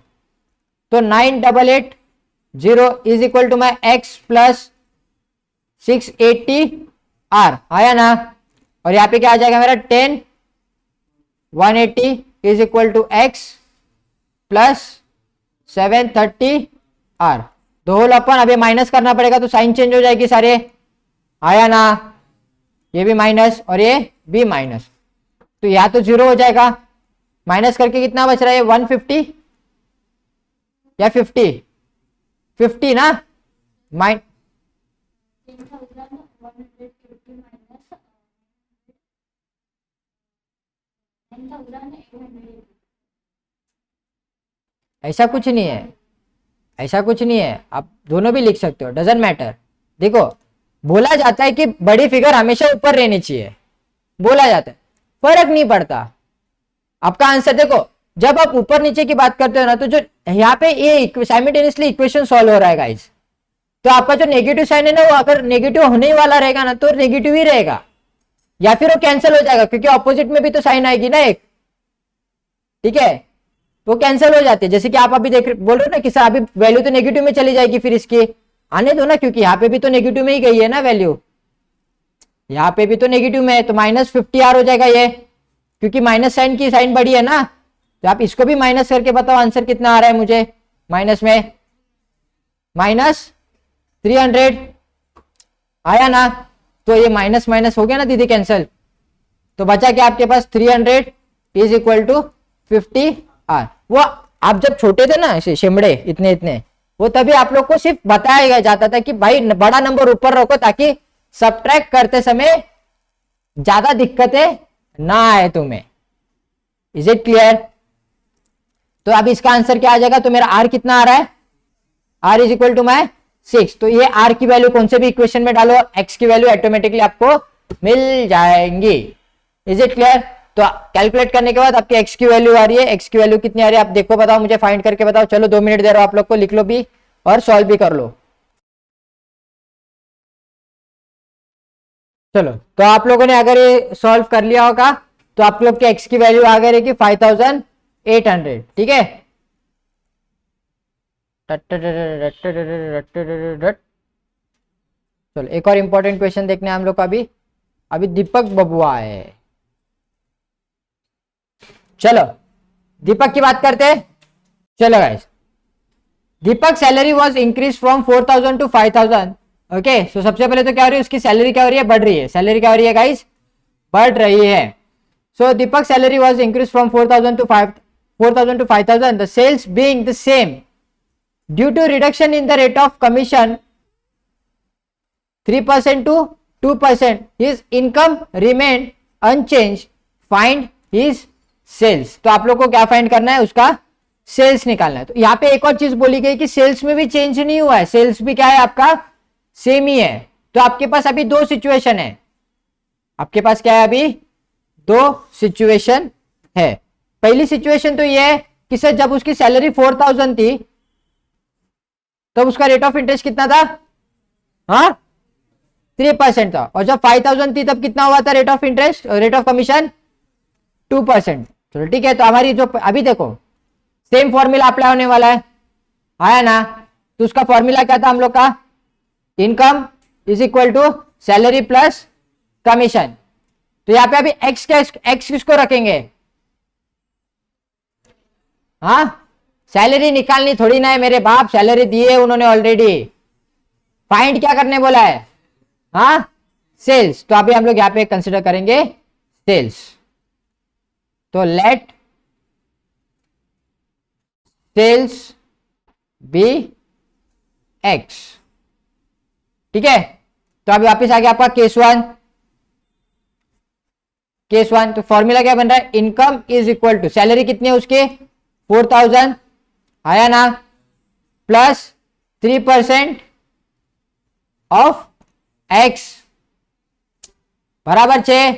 तो 9880 is equal to my X plus 680 R. आया ना? और यहाँ पे क्या आ जाएगा मेरा 10,180 is equal to X plus 730 R. दो होल अपन, अभी माइनस करना पड़ेगा तो साइन चेंज हो जाएगी सारे। आया ना? ये भी माइनस और ये भी माइनस, तो या तो 0 हो जाएगा। माइनस करके कितना बच रहा है 150 या 50 ना? ऐसा कुछ नहीं है, आप दोनों भी लिख सकते हो, डजंट मैटर। देखो बोला जाता है कि बड़ी फिगर हमेशा ऊपर रहनी चाहिए, बोला जाता है, फर्क नहीं पड़ता। आपका आंसर देखो, जब आप ऊपर नीचे की बात करते हो ना, तो जो यहाँ पे ये साइमल्टेनियसली इक्वेशन सॉल्व हो रहा है गाइस, तो आपका जो नेगेटिव साइन है ना, वो अगर नेगेटिव होने वाला रहेगा ना तो नेगेटिव ही रहेगा, या फिर वो कैंसिल हो जाएगा, क्योंकि ऑपोजिट में भी तो साइन आएगी ना एक, ठीक है? वो कैंसिल हो जाती है। जैसे कि आप अभी बोल रहे हो ना कि सर अभी वैल्यू तो नेगेटिव में चली जाएगी, फिर इसकी आने दो ना, क्योंकि यहाँ पे भी तो नेगेटिव में ही गई है ना वैल्यू, यहाँ पे भी तो नेगेटिव में है, तो -50 हो जाएगा ये, क्योंकि माइनस साइन की साइन बड़ी है ना। तो आप इसको भी माइनस करके बताओ आंसर कितना आ रहा है मुझे, माइनस में -300 आया ना? तो ये माइनस माइनस हो गया ना दीदी कैंसिल, तो बचा क्या आपके पास 300 इज इक्वल टू 50 आर। वो आप जब छोटे थे ना ऐसे शिमड़े इतने, वो तभी आप लोग को सिर्फ बताया जाता था कि भाई बड़ा नंबर ऊपर रखो ताकि सबट्रैक्ट करते समय ज्यादा दिक्कतें ना आए तुम्हें। Is it clear? तो अब इसका आंसर क्या आ जाएगा? तो मेरा आर कितना आ रहा है, R is equal to my 6। तो ये आर की वैल्यू कौन से भी इक्वेशन में डालो, एक्स की वैल्यू ऑटोमेटिकली आपको मिल जाएंगी। Is it clear? तो कैलकुलेट करने के बाद आपकी एक्स की वैल्यू आ रही है, एक्स की वैल्यू कितनी आ रही है आप देखो, बताओ मुझे, फाइंड करके बताओ। चलो 2 मिनट दे रहा हूं आप लोग को, लिख लो भी और सॉल्व भी कर लो। चलो, तो आप लोगों ने अगर ये सॉल्व कर लिया होगा तो आप लोग के एक्स की वैल्यू आ गई रहेगी 5800, ठीक है? चलो एक और इंपॉर्टेंट क्वेश्चन देखने हम लोग को। अभी दीपक बबुआ है, चलो दीपक की बात करते हैं। चलो guys, Deepak salary was increase from 4000 to 5000। Okay, so सबसे पहले तो क्या हो रही है, उसकी सैलरी क्या हो रही है, बढ़ रही है। सैलरी क्या हो रही है गाइस, बढ़ रही है। So Deepak salary was increase from 4000 to 5000। The sales being the same due to reduction in the rate of commission 3% to 2%, his income remain unchange, find his sales. तो आप लोग को क्या फाइंड करना है, उसका सेल्स निकालना है। तो यहाँ पे एक और चीज बोली गई कि सेल्स में भी चेंज नहीं हुआ है, सेल्स भी क्या है आपका सेम ही है। तो आपके पास अभी 2 सिचुएशन है, आपके पास क्या है अभी 2 सिचुएशन है। पहली सिचुएशन तो ये है कि सर जब उसकी सैलरी 4000 थी तब उसका रेट ऑफ इंटरेस्ट कितना था, हाँ 3% था, और जब 5000 थी तब कितना हुआ था rate of interest, rate of commission 2%। चलो ठीक है, तो हमारी जो अभी देखो सेम फॉर्मूला अप्लाई होने वाला है, आया ना। तो उसका फॉर्मूला क्या था हम लोग का, income is equal to salary plus commission. तो यहाँ पे अभी एक्स किसको रखेंगे, हाँ सैलरी निकालनी थोड़ी ना है मेरे बाप, सैलरी दी है उन्होंने ऑलरेडी। फाइंड क्या करने बोला है, हाँ सेल्स। तो अभी हम लोग यहाँ पे कंसिडर करेंगे सेल्स। तो लेट सेल्स बी एक्स, ठीक है। तो अभी वापिस आ गया आपका केस वन। तो फॉर्मूला क्या बन रहा है, income is equal to salary कितनी है उसके 4000, आया ना, प्लस 3% ऑफ एक्स बराबर 6।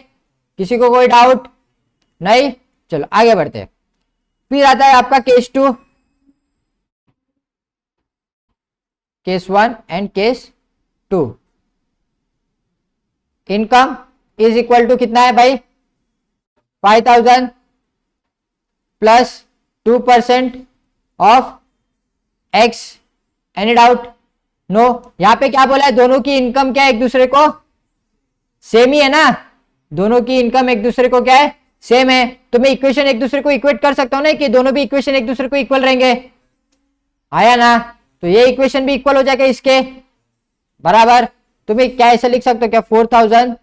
किसी को कोई डाउट नहीं, चलो आगे बढ़ते हैं। फिर आता है आपका case 2, case 1 and case 2। Income is equal to कितना है भाई 5000 plus 2% of X. Any doubt, no. यहां पे क्या बोला है, दोनों की इनकम क्या है, एक दूसरे को सेम ही है ना, दोनों की इनकम एक दूसरे को क्या है, सेम है। तो मैं इक्वेशन एक दूसरे को इक्वेट कर सकता हूं ना, कि दोनों भी इक्वेशन एक दूसरे को इक्वल रहेंगे, आया ना। तो ये इक्वेशन भी इक्वल हो जाएगा इसके बराबर। तो मैं क्या ऐसा लिख सकता हूं क्या, 4000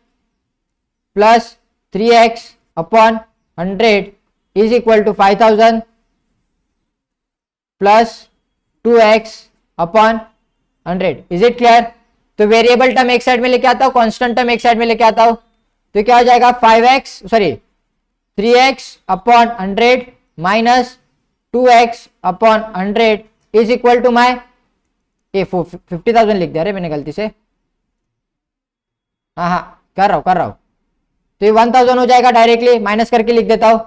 plus 3x upon 100 is equal to 5000 plus 2x upon 100। Is it clear. तो वेरिएबल टर्म एक साइड में लेके आता हूं, कांस्टेंट टर्म एक साइड में लेके आता हूं, तो क्या हो जाएगा 3x upon 100 minus 2x upon 100 is equal to my 50,000 लिख दिया रे मैंने गलती से, हाँ कर रहा हूं। तो ये 1000 हो जाएगा, डायरेक्टली माइनस करके लिख देता हूं।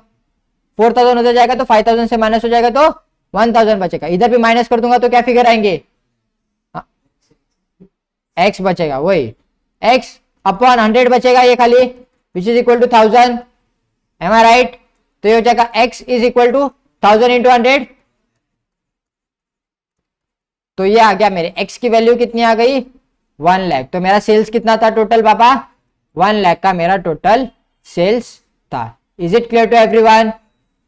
4000 हो जाएगा तो 5000 से माइनस हो जाएगा तो 1000 बचेगा। इधर भी माइनस कर दूंगा तो क्या फिगर आएंगे, x बचेगा, वही x अपॉन 100 बचेगा ये खाली, which is equal to 1000। Am I right. तो ये हो जाएगा x is equal to 1000 into 100। तो ये आ गया मेरे x की वैल्यू कितनी आ गई 1 लाख। तो मेरा सेल्स कितना था टोटल पापा, 1 लाख का मेरा टोटल सेल्स था। Is it clear to everyone,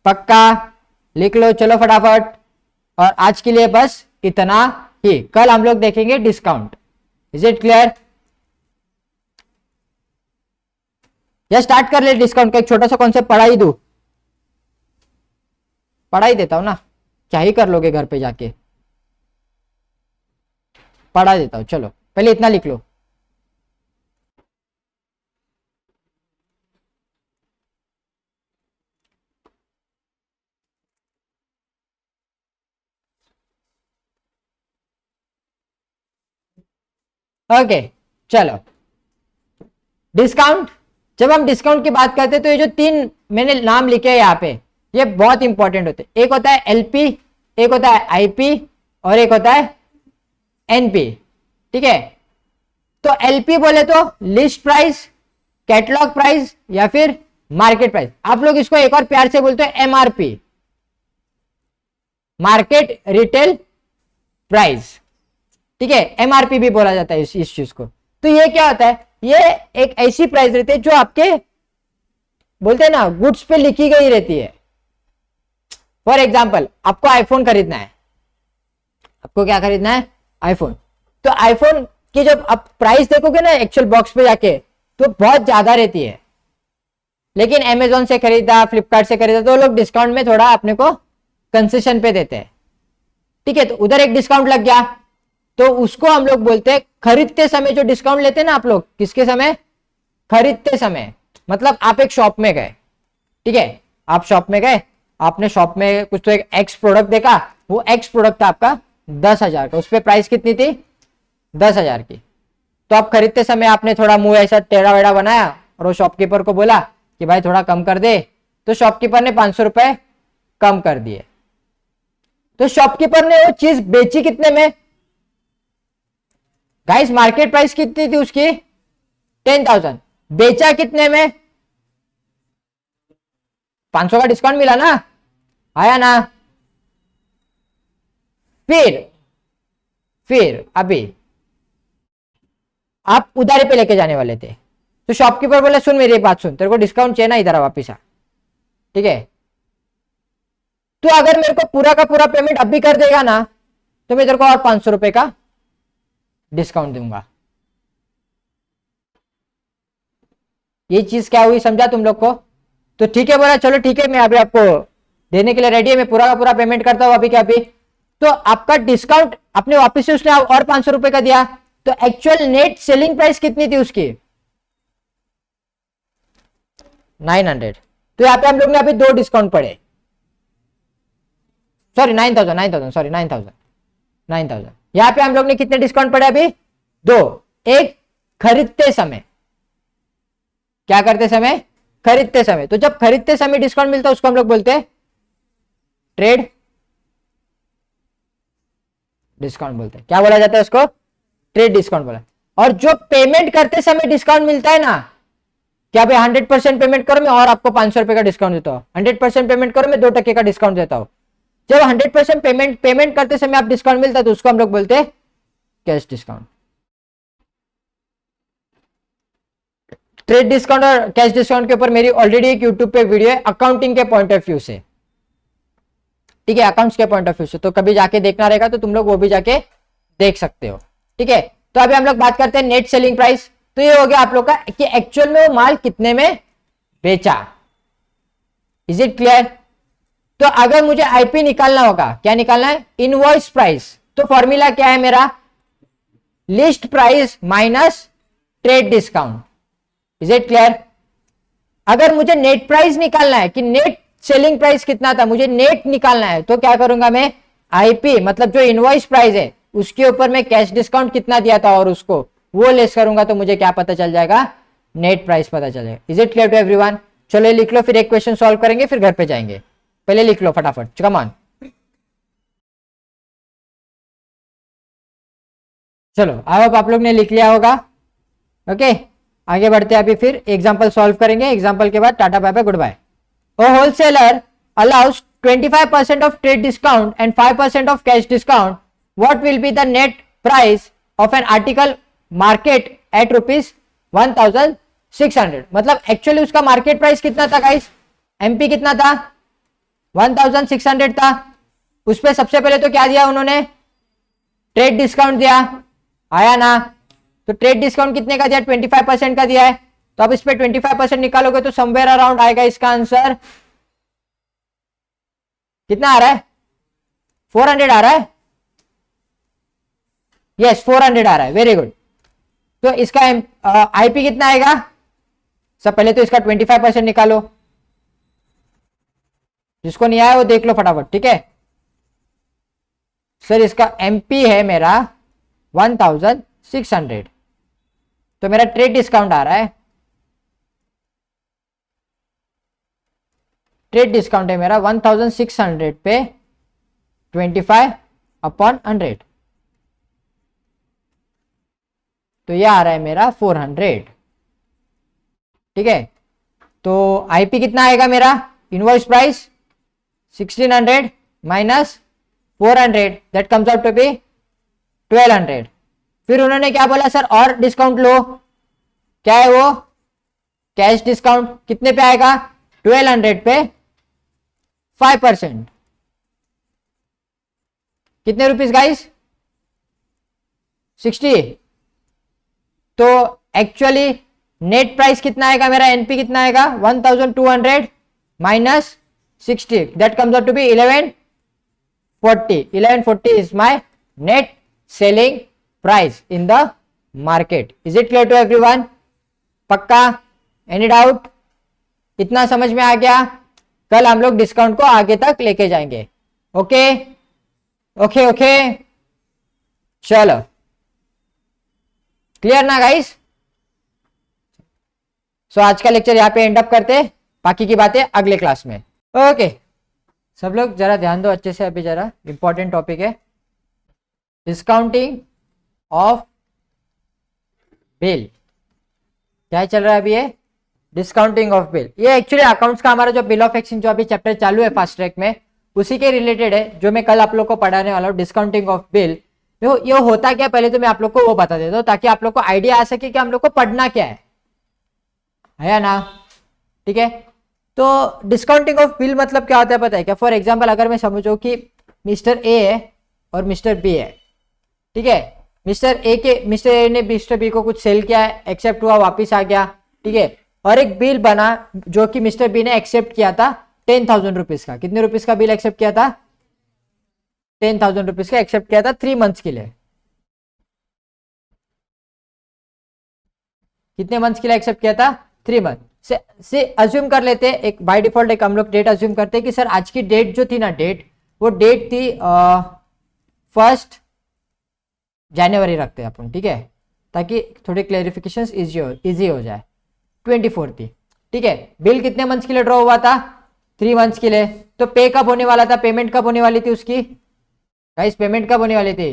पक्का लिख लो चलो फटाफट। और आज के लिए बस इतना ही, कल हम लोग देखेंगे डिस्काउंट। इज इट क्लियर, या स्टार्ट कर ले डिस्काउंट का एक छोटा सा कॉन्सेप्ट पढ़ा ही देता हूं ना, क्या ही कर लोगे घर पे जाके, पढ़ा देता हूं। चलो पहले इतना लिख लो। ओके चलो, डिस्काउंट। जब हम डिस्काउंट की बात करते हैं तो ये जो 3 मैंने नाम लिखे हैं यहाँ पे, ये बहुत इंपॉर्टेंट होते हैं। एक होता है एलपी, एक होता है आईपी, और एक होता है एनपी, ठीक है। तो एलपी बोले तो लिस्ट प्राइस, कैटलॉग प्राइस, या फिर मार्केट प्राइस। आप लोग इसको एक और प्यार से बोलते हैं एमआरपी, मार्केट रिटेल प्राइस, ठीक है। एमआरपी भी बोला जाता है इस चीज को। तो ये क्या होता है, ये एक ऐसी प्राइस रहती है जो आपके बोलते हैं ना गुड्स पे लिखी गई रहती है। फॉर एग्जांपल आपको आईफोन खरीदना है, आपको क्या खरीदना है, आईफोन। तो आईफोन की जब आप प्राइस देखोगे ना एक्चुअल बॉक्स पे जाके, तो बहुत ज्यादा रहती है। लेकिन अमेजोन से खरीदा, फ्लिपकार्ट से खरीदा, तो लोग डिस्काउंट में थोड़ा अपने को कंसेशन पे देते हैं, ठीक है। तो उधर एक डिस्काउंट लग गया, तो उसको हम लोग बोलते हैं खरीदते समय जो डिस्काउंट लेते हैं ना आप लोग, किसके समय, खरीदते समय। मतलब आप एक शॉप में गए, ठीक है, आप शॉप में गए, आपने शॉप में कुछ तो एक एक्स प्रोडक्ट देखा, वो एक्स प्रोडक्ट था आपका 10,000 का, उस पर प्राइस कितनी थी 10,000 की। तो आप खरीदते समय आपने थोड़ा मुंह ऐसा टेढ़ा वेढ़ा बनाया और वो शॉपकीपर को बोला कि भाई थोड़ा कम कर दे, तो शॉपकीपर ने 500 रुपए कम कर दिए। तो शॉपकीपर ने वो चीज बेची कितने में, गाइस मार्केट प्राइस कितनी थी उसकी 10,000, बेचा कितने में? 500 का डिस्काउंट मिला ना, आया ना। फिर अभी आप उधारी पे लेके जाने वाले थे, तो शॉपकीपर बोले सुन मेरी बात सुन, तेरे को डिस्काउंट चाहिए ना, इधर आ वापिस आ, ठीक है। तो अगर मेरे को पूरा का पूरा पेमेंट अभी कर देगा ना, तो मैं तेरे को और 500 रुपए का डिस्काउंट दूंगा। ये चीज क्या हुई, समझा तुम लोग को? तो ठीक है, बोला चलो ठीक है, मैं अभी आपको देने के लिए रेडी है, मैं पूरा का पूरा पेमेंट करता हूं अभी क्या अभी। तो आपका डिस्काउंट अपने वापस से उसने और 500 रुपए का दिया, तो एक्चुअल नेट सेलिंग प्राइस कितनी थी उसकी? 900। तो यहाँ पे हम लोग ने अभी 2 डिस्काउंट पड़े, सॉरी 9,000 सॉरी 9,000। यहाँ पे हम लोग ने कितने डिस्काउंट पड़े अभी? 2। एक खरीदते समय, क्या करते समय? खरीदते समय। तो जब खरीदते समय डिस्काउंट मिलता है उसको हम लोग बोलते हैं ट्रेड डिस्काउंट बोलते हैं। क्या बोला जाता है उसको? ट्रेड डिस्काउंट बोला। और जो पेमेंट करते समय डिस्काउंट मिलता है ना, क्या भाई 100% पेमेंट करो मैं और आपको 500 रुपए का डिस्काउंट देता हूं, 100% पेमेंट करो मैं 2% का डिस्काउंट देता हूं। जब 100% पेमेंट करते समय आप डिस्काउंट मिलता है तो उसको हम लोग बोलते हैं कैश डिस्काउंट। ट्रेड डिस्काउंट और कैश डिस्काउंट के ऊपर मेरी ऑलरेडी एक यूट्यूब पे वीडियो है अकाउंटिंग के पॉइंट ऑफ व्यू से, ठीक है, अकाउंट्स के पॉइंट ऑफ व्यू से, तो कभी जाके देखना रहेगा तो तुम लोग वो भी जाके देख सकते हो, ठीक है। तो अभी हम लोग बात करते हैं नेट सेलिंग प्राइस। तो ये हो गया आप लोग का कि एक्चुअल में वो माल कितने में बेचा। Is it clear? तो अगर मुझे आईपी निकालना होगा, क्या निकालना है? Invoice price. तो फॉर्मूला क्या है मेरा? List price minus trade discount. Is it clear? अगर मुझे नेट प्राइस निकालना है कि नेट सेलिंग प्राइस कितना था, मुझे नेट निकालना है, तो क्या करूंगा मैं? आईपी मतलब जो इनवॉइस प्राइस है उसके ऊपर मैं कैश डिस्काउंट कितना दिया था और उसको वो लेस करूंगा, तो मुझे क्या पता चल जाएगा? नेट प्राइस पता चलेगा। Is it clear to everyone? चलो लिख लो, फिर एक क्वेश्चन सॉल्व करेंगे, फिर घर पे जाएंगे। पहले लिख लो फटाफट, कम ऑन। चलो आई होप आप लोग ने लिख लिया होगा। ओके, आगे बढ़ते हैं, अभी फिर एग्जांपल सॉल्व करेंगे, एग्जांपल के बाद tata bye bye goodbye. A wholesaler allows 25% of trade discount and 5% of cash discount. What will be the net price of an article market at rupees 1,600? मतलब actually उसका market price कितना था guys? MP कितना था? 1,600 था। उस पर सबसे पहले तो क्या दिया उन्होंने? ट्रेड डिस्काउंट दिया, आया ना? तो ट्रेड डिस्काउंट कितने का दिया? 25% का दिया है। तो अब इस पे 25% निकालोगे तो समवेयर अराउंड आएगा इसका आंसर कितना आ रहा है? 400 आ रहा है। यस 400 आ रहा है, वेरी गुड। तो इसका आईपी कितना आएगा? सब पहले तो इसका 25% निकालो, जिसको नहीं आया वो देख लो फटाफट, ठीक है। सर इसका एमपी है मेरा 1,600, तो मेरा ट्रेड डिस्काउंट आ रहा है, ट्रेड डिस्काउंट है मेरा 1,600 पे 25/100, तो ये आ रहा है मेरा 400, ठीक है। तो आईपी कितना आएगा मेरा? Invoice price 1,600 minus 400, that comes out to be 1,200। फिर उन्होंने क्या बोला? सर और डिस्काउंट लो। क्या है वो? Cash discount. कितने पे आएगा? 1,200 पे 5%, कितने रुपीस गाइस? 60। तो एक्चुअली नेट प्राइस कितना आएगा मेरा? एनपी कितना आएगा? 1,200 minus 60, that comes out to be 1140। 1140 is my net selling price in the market. Is it clear to everyone? पक्का? Any doubt? इतना समझ में आ गया? कल हम लोग डिस्काउंट को आगे तक लेके जाएंगे। ओके ओके ओके, चलो क्लियर ना गाइस? सो आज का लेक्चर यहाँ पे एंड अप करते हैं, बाकी की बातें अगले क्लास में। ओके सब लोग जरा ध्यान दो अच्छे से, अभी जरा इंपॉर्टेंट टॉपिक है, डिस्काउंटिंग ऑफ बिल। क्या चल रहा है अभी? ये डिस्काउंटिंग ऑफ बिल। ये एक्चुअली अकाउंट्स का हमारा जो बिल ऑफ एक्सचेंज जो अभी चैप्टर चालू है फास्ट ट्रैक में, उसी के रिलेटेड है, जो मैं कल आप लोग को पढ़ाने वाला हूँ, डिस्काउंटिंग ऑफ बिल। देखो ये होता क्या, पहले तो मैं आप लोग को वो बता देता हूँ ताकि आप लोग को आइडिया आ सके कि हम लोग को पढ़ना क्या है या ना? ठीक है, तो डिस्काउंटिंग ऑफ बिल मतलब क्या होता है पता है क्या? फॉर एग्जाम्पल अगर मैं समझो कि मिस्टर ए है और मिस्टर बी है, ठीक है, मिस्टर ए ने मिस्टर बी को कुछ सेल किया है, एक्सेप्ट हुआ, वापिस आ गया, ठीक है, और एक बिल बना जो कि मिस्टर बी ने एक्सेप्ट किया था 10,000 रुपीज का। कितने रुपीज का बिल एक्सेप्ट किया था? 10,000 रुपीज का एक्सेप्ट किया था 3 मंथ्स के लिए। कितने मंथ्स के लिए एक्सेप्ट किया था? 3 मंथ से अज्यूम कर लेते हैं, एक बाय डिफॉल्ट एक हम लोग डेट अज्यूम करते हैं कि सर आज की डेट जो थी ना, वो डेट थी 1 जनवरी रखते हैं अपन, ठीक है, ताकि थोड़ी क्लेरिफिकेशन इजी हो जाए। 24 थी, ठीक है। बिल कितने मंथ्स के लिए ड्रॉ हुआ था? 3 मंथ्स के लिए। तो पे कब होने वाला था? पेमेंट कब होने वाली थी उसकी? गाइस पेमेंट कब होने वाली थी?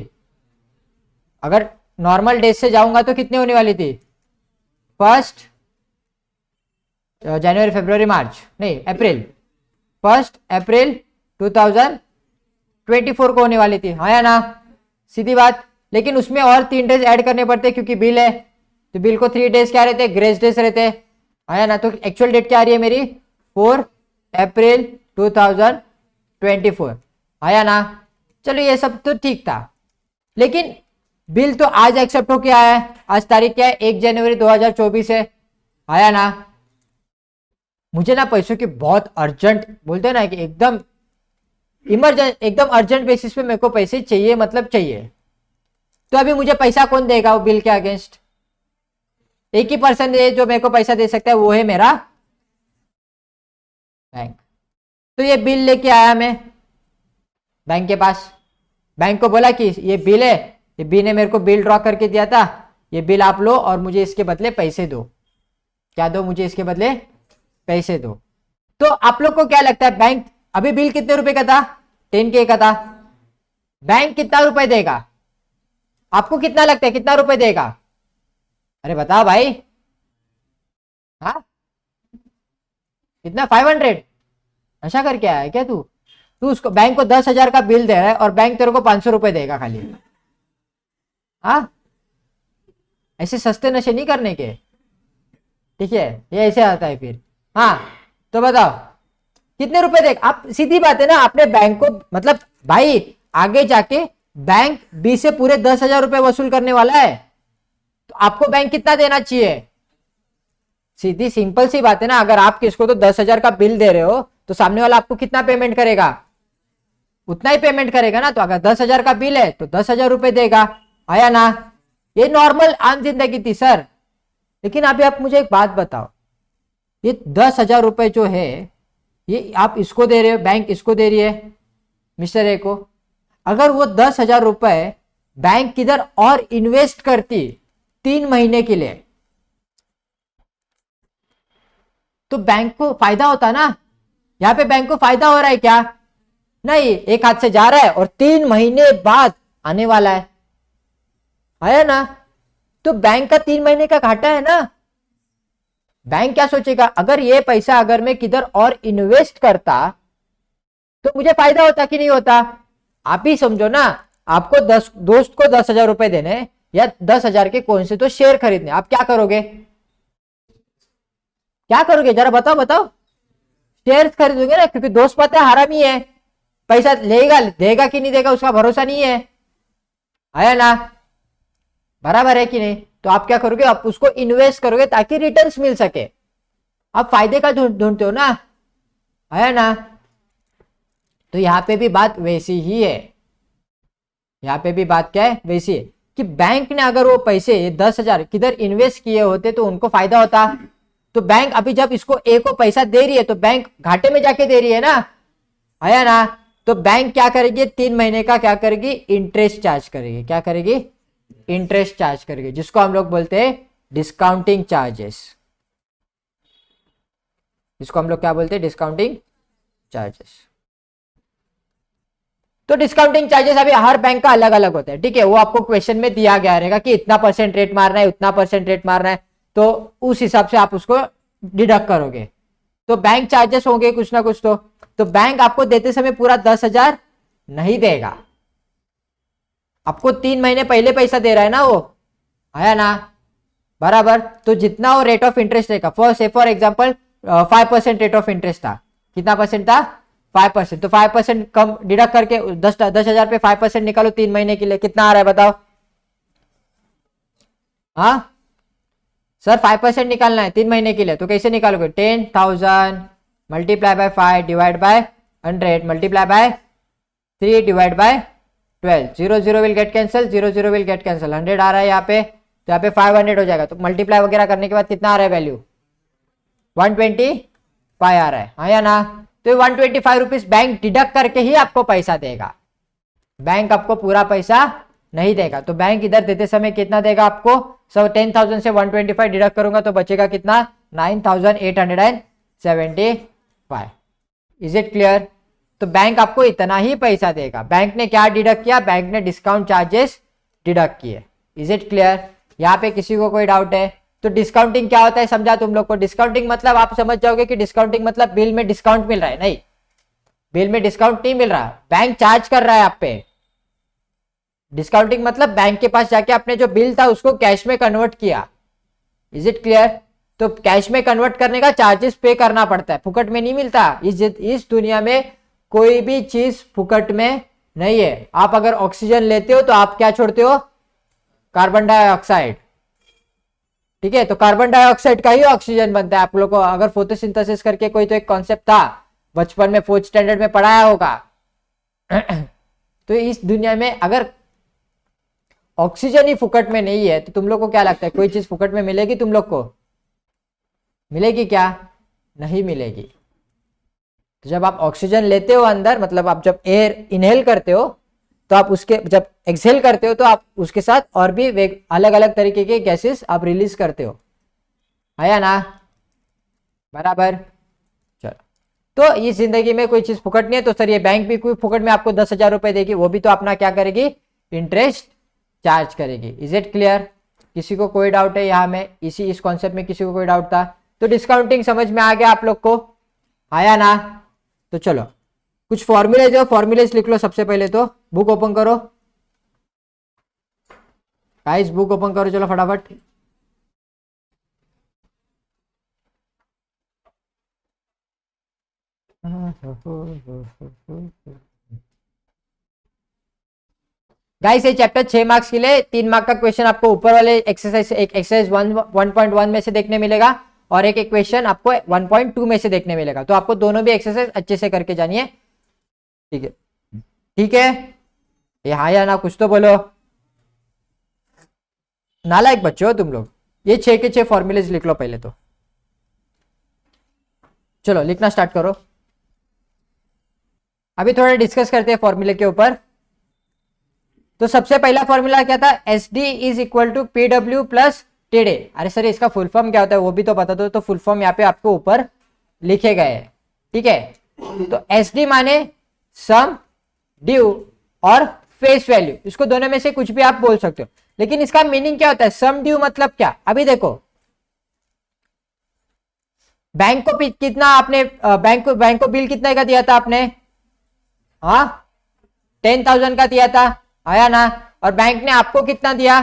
अगर नॉर्मल डेज से जाऊंगा तो कितने होने वाली थी? 1 जनवरी फरवरी मार्च नहीं अप्रैल, 1 अप्रैल 2024 को होने वाली थी, हाँ या ना? सीधी बात। लेकिन उसमें और 3 डेज ऐड करने पड़ते क्योंकि बिल है, तो बिल को 3 डेज क्या रहते? ग्रेस डेज रहते, हाँ या ना? तो एक्चुअल डेट क्या आ रही है मेरी? 4 अप्रैल 2024, हाँ या ना? चलो ये सब तो ठीक था, लेकिन बिल तो आज एक्सेप्ट हो क्या है? आज तारीख क्या है? 1 जनवरी 2024 है, हाँ या ना? मुझे ना पैसों की बहुत अर्जेंट, बोलते हैं ना कि एकदम इमरजेंट, एकदम अर्जेंट बेसिस पे मेरे को पैसे चाहिए, मतलब चाहिए। तो अभी मुझे पैसा कौन देगा वो बिल के अगेंस्ट? एक ही पर्सन है जो मेरे को पैसा दे सकता है, वो है मेरा बैंक। तो ये बिल लेके आया मैं बैंक के पास, बैंक को बोला कि ये बिल है, ये बी ने मेरे को बिल ड्रॉ करके दिया था, ये बिल आप लो और मुझे इसके बदले पैसे दो। क्या दो? मुझे इसके बदले पैसे दो। तो आप लोग को क्या लगता है, बैंक अभी बिल कितने रुपए का था? 10K का था। बैंक कितना रुपए देगा? आपको कितना लगता है कितना रुपए देगा? अरे बताओ भाई, हाँ कितना? 500? नशा करके आया है क्या तू? तू उसको बैंक को 10,000 का बिल दे रहा है और बैंक तेरे को 500 रुपए देगा खाली, हाँ? ऐसे सस्ते नशे नहीं करने के, ठीक है, ये ऐसे आता है फिर। हाँ तो बताओ कितने रुपए देगा? आप सीधी बात है ना, आपने बैंक को, मतलब भाई आगे जाके बैंक बी से पूरे 10,000 रुपए वसूल करने वाला है, तो आपको बैंक कितना देना चाहिए? सीधी सिंपल सी बात है ना, अगर आप किसको तो 10,000 का बिल दे रहे हो तो सामने वाला आपको कितना पेमेंट करेगा? उतना ही पेमेंट करेगा ना। तो अगर 10,000 का बिल है तो 10,000 रुपए देगा, आया ना? ये नॉर्मल आम जिंदगी थी सर। लेकिन अभी आप मुझे एक बात बताओ, ये 10,000 रुपए जो है ये आप इसको दे रहे हो, बैंक इसको दे रही है मिस्टर ए को। अगर वो 10,000 रुपए बैंक किधर और इन्वेस्ट करती 3 महीने के लिए, तो बैंक को फायदा होता ना। यहां पे बैंक को फायदा हो रहा है क्या? नहीं, एक हाथ से जा रहा है और 3 महीने बाद आने वाला है, आया ना? तो बैंक का 3 महीने का घाटा है ना। बैंक क्या सोचेगा, अगर ये पैसा अगर मैं किधर और इन्वेस्ट करता तो मुझे फायदा होता कि नहीं होता? आप ही समझो ना, आपको दोस्त को 10,000 रुपए देने या 10,000 के कौन से तो शेयर खरीदने, आप क्या करोगे? क्या करोगे जरा बताओ बताओ? शेयर खरीदोगे ना, क्योंकि दोस्त पता है हरामी है, पैसा लेगा, देगा कि नहीं देगा उसका भरोसा नहीं है, आया ना? बराबर है कि नहीं? तो आप क्या करोगे? आप उसको इन्वेस्ट करोगे ताकि रिटर्न्स मिल सके। आप फायदे का ढूंढते हो ना, आया ना? तो यहां पे भी बात वैसी ही है। यहां पे भी बात क्या है? वैसी है कि बैंक ने अगर वो पैसे 10,000 किधर इन्वेस्ट किए होते तो उनको फायदा होता। तो बैंक अभी जब इसको ए को पैसा दे रही है तो बैंक घाटे में जाके दे रही है ना, आया ना? तो बैंक क्या करेगी? 3 महीने का क्या करेगी? इंटरेस्ट चार्ज करेगी। क्या करेगी? इंटरेस्ट चार्ज करेगी, जिसको हम लोग बोलते हैं डिस्काउंटिंग चार्जेस। इसको हम लोग क्या बोलते हैं? Discounting charges. तो डिस्काउंटिंग चार्जेस अभी हर बैंक का अलग अलग होता है, ठीक है? वो आपको क्वेश्चन में दिया गया रहेगा कि इतना % रेट मारना है, उतना % रेट मारना है, तो उस हिसाब से आप उसको डिडक्ट करोगे। तो बैंक चार्जेस होंगे कुछ ना कुछ। तो बैंक आपको देते समय पूरा 10,000 नहीं देगा, आपको 3 महीने पहले पैसा दे रहा है ना वो, आया ना बराबर। तो जितना वो रेट ऑफ इंटरेस्ट रहेगा, for example 5% rate of interest था, कितना परसेंट था 5%, तो 5% कम डिडक्ट करके 10,000 पे 5% निकालो 3 महीने के लिए, कितना आ रहा है बताओ। हाँ सर 5% निकालना है 3 महीने के लिए, तो कैसे निकालोगे, 10,000 multiply by 5 divide by 100 multiply bye 3 divide by 12, 0 0 will get cancel, 0 0 will get cancel, 100 आ रहा है यहाँ पे, तो यहाँ पे 500 हो जाएगा। तो मल्टीप्लाई वगैरह करने के बाद कितना आ रहा है वैल्यू, 125 आ रहा है, हाँ या ना। तो 125 रुपीज बैंक डिडक्ट करके ही आपको पैसा देगा, बैंक आपको पूरा पैसा नहीं देगा। तो बैंक इधर देते समय कितना देगा आपको, 10,000 से 125 डिडक्ट करूंगा तो बचेगा कितना, 9,875। Is it clear. तो बैंक आपको इतना ही पैसा देगा। बैंक ने क्या डिडक्ट किया, बैंक ने डिस्काउंट चार्जेस डिडक्ट किए। Is it clear. यहाँ पे किसी को कोई डाउट है तो डिस्काउंटिंग क्या होता है समझा तुम लोग को। डिस्काउंटिंग मतलब आप समझ जाओगे कि डिस्काउंटिंग मतलब बिल में डिस्काउंट मिल रहा है, नहीं बिल में डिस्काउंट नहीं मिल रहा, बैंक चार्ज कर रहा है आप पे। डिस्काउंटिंग मतलब बैंक के पास जाके आपने जो बिल था उसको कैश में कन्वर्ट किया। Is it clear. तो कैश में कन्वर्ट करने का चार्जेस पे करना पड़ता है, फुकट में नहीं मिलता। इस दुनिया में कोई भी चीज फुकट में नहीं है। आप अगर ऑक्सीजन लेते हो तो आप क्या छोड़ते हो, कार्बन डाइऑक्साइड, ठीक है। तो कार्बन डाइऑक्साइड का ही ऑक्सीजन बनता है। आप लोग को अगर फोटोसिंथेसिस करके कोई तो एक कॉन्सेप्ट था बचपन में, 4th स्टैंडर्ड में पढ़ाया होगा। तो इस दुनिया में अगर ऑक्सीजन ही फुकट में नहीं है तो तुम लोग को क्या लगता है कोई चीज फुकट में मिलेगी, तुम लोग को मिलेगी क्या, नहीं मिलेगी। तो जब आप ऑक्सीजन लेते हो अंदर, मतलब आप जब एयर इनहेल करते हो तो आप उसके जब एक्सहेल करते हो तो आप उसके साथ और भी अलग अलग तरीके के गैसेस आप रिलीज करते हो, आया ना बराबर। चलो, तो इस जिंदगी में कोई चीज फुकट नहीं है। तो सर ये बैंक भी कोई फुकट में आपको 10,000 रुपए देगी, वो भी तो अपना क्या करेगी, इंटरेस्ट चार्ज करेगी। Is it clear. किसी को कोई डाउट है यहाँ में, इस कॉन्सेप्ट में किसी को कोई डाउट था तो डिस्काउंटिंग समझ में आ गया आप लोग को, आया ना। तो चलो कुछ फॉर्मूले जो फॉर्मूलेस लिख लो। सबसे पहले तो बुक ओपन करो गाइस, बुक ओपन करो चलो फटाफट। गाइस ये चैप्टर 6 मार्क्स के लिए 3 मार्क का क्वेश्चन आपको ऊपर वाले एक्सरसाइज, एक एक्सरसाइज 1.1 में से देखने मिलेगा और एक क्वेश्चन आपको 1.2 में से देखने मिलेगा। तो आपको दोनों भी एक्सरसाइज अच्छे से करके जानिए, ठीक है। ठीक है, ये हाँ या ना कुछ तो बोलो, नालायक बच्चे हो तुम लोग। ये 6 के 6 फॉर्मूलेज लिख लो पहले तो। चलो लिखना स्टार्ट करो। अभी थोड़ा डिस्कस करते हैं फॉर्मूले के ऊपर। तो सबसे पहला फॉर्मूला क्या था, S D is equal to P W plus T D. अरे सर इसका फुल फॉर्म क्या होता है वो भी तो बता दो। तो फुल फॉर्म यहाँ पे आपको ऊपर लिखे गए हैं, ठीक है। तो एस डी माने सम ड्यू और फेस वैल्यू, इसको दोनों में से कुछ भी आप बोल सकते हो, लेकिन इसका मीनिंग क्या होता है। सम ड्यू मतलब क्या, अभी देखो बैंक को कितना आपने बैंक को बिल कितने का दिया था आपने, हाँ 10,000 का दिया था, आया ना। और बैंक ने आपको कितना दिया,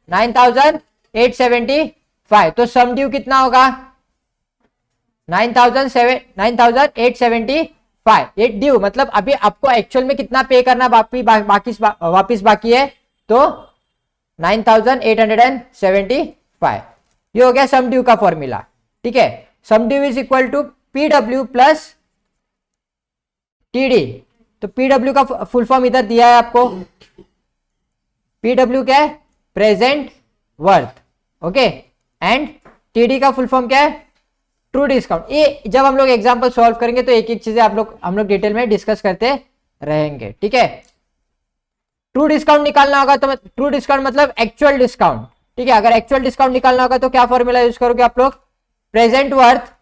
9,875। तो सम ड्यू कितना होगा, 9,875। ये ड्यू मतलब अभी आपको एक्चुअल में कितना पे करना वापिस बाकी है, तो 9,875। ये हो गया सम ड्यू का फॉर्मूला, ठीक है। Sum due is equal to P W plus T D. तो पी डब्ल्यू का फुल फॉर्म इधर दिया है आपको। पी डब्ल्यू क्या है, present worth, okay. And T D का फुल फॉर्म क्या है, ट्रू डिस्काउंट। ये जब हम लोग एग्जांपल सॉल्व करेंगे तो एक एक चीजें हम लोग डिटेल में डिस्कस करते रहेंगे, ठीक है। ट्रू डिस्काउंट निकालना होगा तो ट्रू डिस्काउंट मतलब एक्चुअल डिस्काउंट, ठीक है। अगर एक्चुअल डिस्काउंट निकालना होगा तो क्या फॉर्मूला यूज करोगे आप लोग, present worth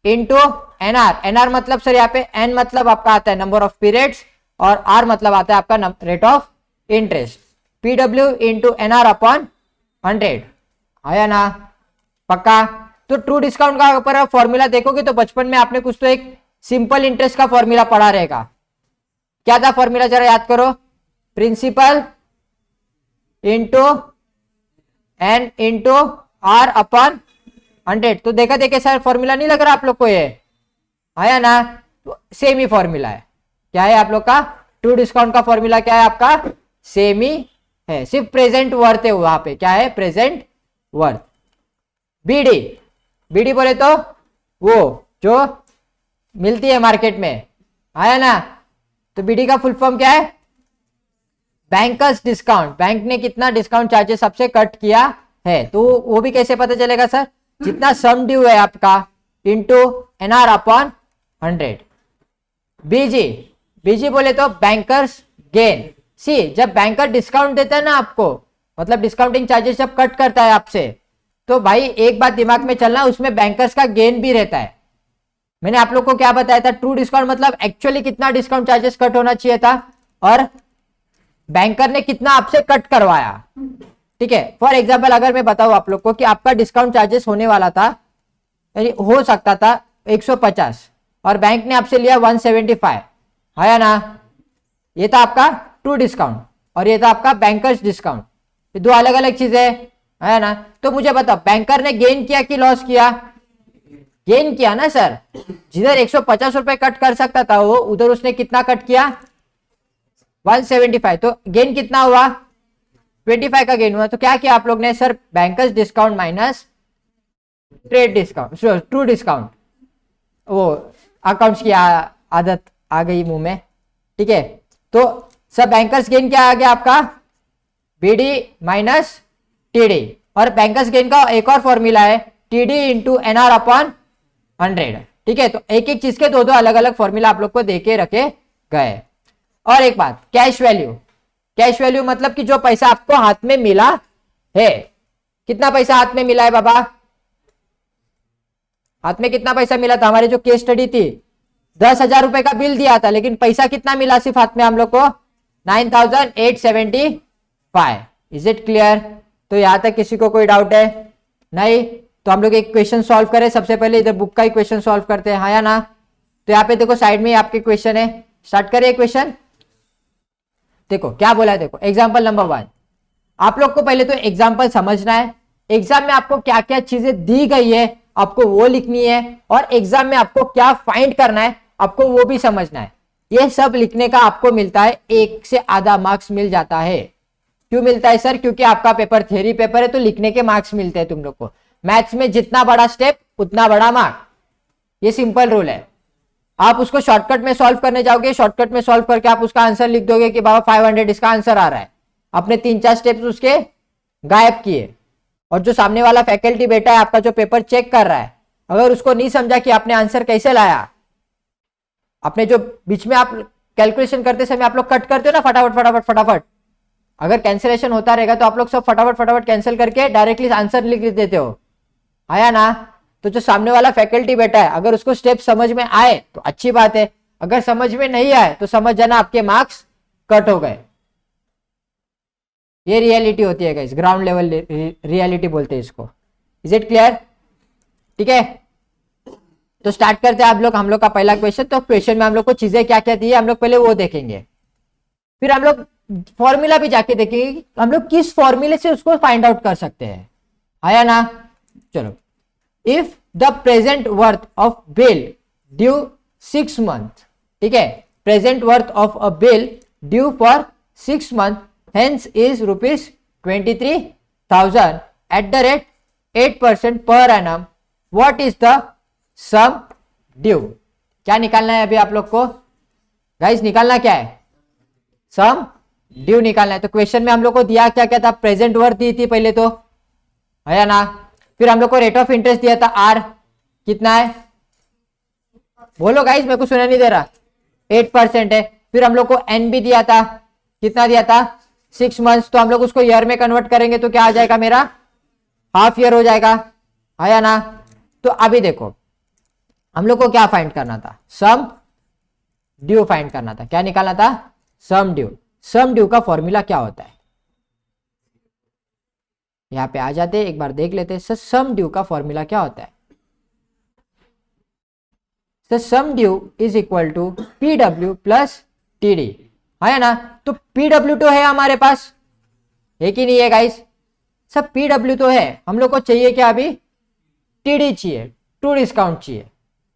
into NR. NR मतलब सर यहाँ पे एन मतलब आपका आता है नंबर ऑफ पीरियड्स और आर मतलब आता है आपका rate of interest. P W into NR upon 100, आया ना। पक्का? तो ट्रू डिस्काउंट का ऊपर फॉर्मूला देखोगे तो बचपन में आपने कुछ तो एक सिंपल इंटरेस्ट का फॉर्मूला पढ़ा रहेगा। क्या था फॉर्मूला, जरा याद करो। Principal into N into R upon 100। तो देखा देखे सर फॉर्मूला नहीं लग रहा आप लोग को, ये आया ना? तो सेम ही फॉर्मूला है। क्या है आप लोग का ट्रू डिस्काउंट का फॉर्मूला? क्या है आपका? सेम ही है, सिर्फ प्रेजेंट वर्थ है वहां पे। क्या है? Present worth. बीडी, बीडी बोले तो वो जो मिलती है मार्केट में, आया ना? तो बीडी का फुल फॉर्म क्या है? Banker's discount. बैंक ने कितना डिस्काउंट चार्जेस सबसे कट किया है, तो वो भी कैसे पता चलेगा सर? जितना सम ड्यू है आपका इंटू एनआर अपॉन 100। बीजी, बीजी बोले तो बैंकर्स गेन। सी, जब बैंकर डिस्काउंट देता है ना आपको, मतलब डिस्काउंटिंग चार्जेस जब कट करता है आपसे, तो भाई एक बात दिमाग में चलना, उसमें बैंकर्स का गेन भी रहता है। मैंने आप लोग को क्या बताया था? ट्रू डिस्काउंट मतलब एक्चुअली कितना डिस्काउंट चार्जेस कट होना चाहिए था और बैंकर ने कितना आपसे कट करवाया। ठीक है, फॉर एग्जाम्पल अगर मैं बताऊं आप लोग को कि आपका डिस्काउंट चार्जेस होने वाला था, हो सकता था 150 और बैंक ने आपसे लिया 175, है ना? ये था आपका ट्रू डिस्काउंट और ये था आपका बैंकर्स डिस्काउंट। ये दो अलग अलग चीजें है ना? तो मुझे बताओ बैंकर ने गेन किया कि लॉस किया? गेन किया ना सर। जिधर 150 रुपए कट कर सकता था वो, उधर उसने कितना कट किया? 175। तो गेन कितना हुआ? 25 का गेन हुआ। तो क्या किया आप लोग ने sir? Bankers discount minus trade discount, true discount. वो अकाउंट्स की आदत आ गई मुंह में। ठीक है, तो सर बैंकर्स गेन क्या आ गया आपका? BD minus TD. और बैंकर्स गेन का एक और फॉर्मूला है टीडी इंटू एनआर अपॉन 100। ठीक है, तो एक एक चीज के दो दो अलग अलग फॉर्मूला आप लोग को देके रखे गए। और एक बात, कैश वैल्यू। कैश वैल्यू मतलब कि जो पैसा आपको हाथ में मिला है। कितना पैसा हाथ में मिला है बाबा? हाथ में कितना पैसा मिला था? हमारी जो केस स्टडी थी 10,000 रुपए का बिल दिया था, लेकिन पैसा कितना मिला सिर्फ हाथ में हम लोग को? 9,875। Is it clear? तो यहां तक किसी को कोई डाउट है? नहीं? तो हम लोग एक क्वेश्चन सॉल्व करें। सबसे पहले इधर बुक का ही क्वेश्चन सॉल्व करते हैं, हाँ या ना? तो यहाँ पे देखो साइड में आपके क्वेश्चन है, स्टार्ट करिए क्वेश्चन। देखो क्या बोला है, देखो एग्जाम्पल नंबर 1। आप लोग को पहले तो एग्जाम्पल समझना है। एग्जाम में आपको क्या क्या चीजें दी गई है आपको वो लिखनी है, और एग्जाम में आपको क्या फाइंड करना है आपको वो भी समझना है। ये सब लिखने का आपको मिलता है 1 से आधा मार्क्स मिल जाता है। क्यों मिलता है सर? क्योंकि आपका पेपर थ्योरी पेपर है, तो लिखने के मार्क्स मिलते हैं तुम लोग को। मैथ्स में जितना बड़ा स्टेप उतना बड़ा मार्क, ये सिंपल रूल है। आप उसको शॉर्टकट में सॉल्व करने जाओगे, शॉर्टकट में सॉल्व करके आप उसका आंसर लिख दोगे कि बाबा 500 इसका आंसर आ रहा है। आपने 3-4 स्टेप्स उसके गायब किए, और जो सामने वाला फैकल्टी बैठा है आपका जो पेपर चेक कर रहा है, अगर उसको नहीं समझा कि आपने आंसर कैसे लाया, आपने जो बीच में आप कैलकुलेशन करते समय आप लोग कट करते हो ना फटाफट फटाफट फटाफट, अगर कैंसिलेशन होता रहेगा तो आप लोग सब फटाफट फटाफट कैंसिल करके डायरेक्टली आंसर लिख देते हो, आया ना? तो जो सामने वाला फैकल्टी बैठा है अगर उसको स्टेप समझ में आए तो अच्छी बात है, अगर समझ में नहीं आए तो समझ जाना आपके मार्क्स कट हो गए। ये रियलिटी होती है गाइस, ग्राउंड लेवल रियलिटी बोलते हैं इसको। Is it clear? ठीक है, तो स्टार्ट करते हैं हम लोग का पहला क्वेश्चन। तो क्वेश्चन में हम लोग को चीजें क्या क्या दी है हम लोग पहले वो देखेंगे, फिर हम लोग फॉर्मूला भी जाके देखेंगे कि हम लोग किस फॉर्मूले से उसको फाइंड आउट कर सकते हैं, आया ना? चलो, if the present worth of bill due 6 month, ठीक है, present worth of a bill due for 6 month hence is ₹23,000 at the rate 8% per annum. What is the sum due? क्या निकालना है अभी आप लोग को गाइस? निकालना क्या है? सम ड्यू निकालना है। तो क्वेश्चन में हम लोग को दिया क्या क्या था? प्रेजेंट वर्थ दी थी पहले तो, है ना? फिर हम लोग को रेट ऑफ इंटरेस्ट दिया था आर, कितना है? बोलो गाइस, मेरे को सुना नहीं दे रहा। 8% है। फिर हम लोग को एन भी दिया था, कितना दिया था? 6 मंथ्स। तो हम लोग उसको ईयर में कन्वर्ट करेंगे तो क्या आ जाएगा मेरा? हाफ ईयर हो जाएगा, आया ना? तो अभी देखो हम लोग को क्या फाइंड करना था? सम ड्यू फाइंड करना था। क्या निकालना था? सम ड्यू। सम ड्यू का फॉर्मूला क्या होता है यहाँ पे आ जाते हैं, एक बार देख लेते हैं सर सम ड्यू का फॉर्मूला क्या होता है। Sir sum due is equal to P W plus T D, है ना। तो पी डब्ल्यू तो है हमारे पास, है कि नहीं है गाइस। सब पी डब्ल्यू तो है, हम लोग को चाहिए क्या अभी, टी डी चाहिए, ट्रू डिस्काउंट चाहिए।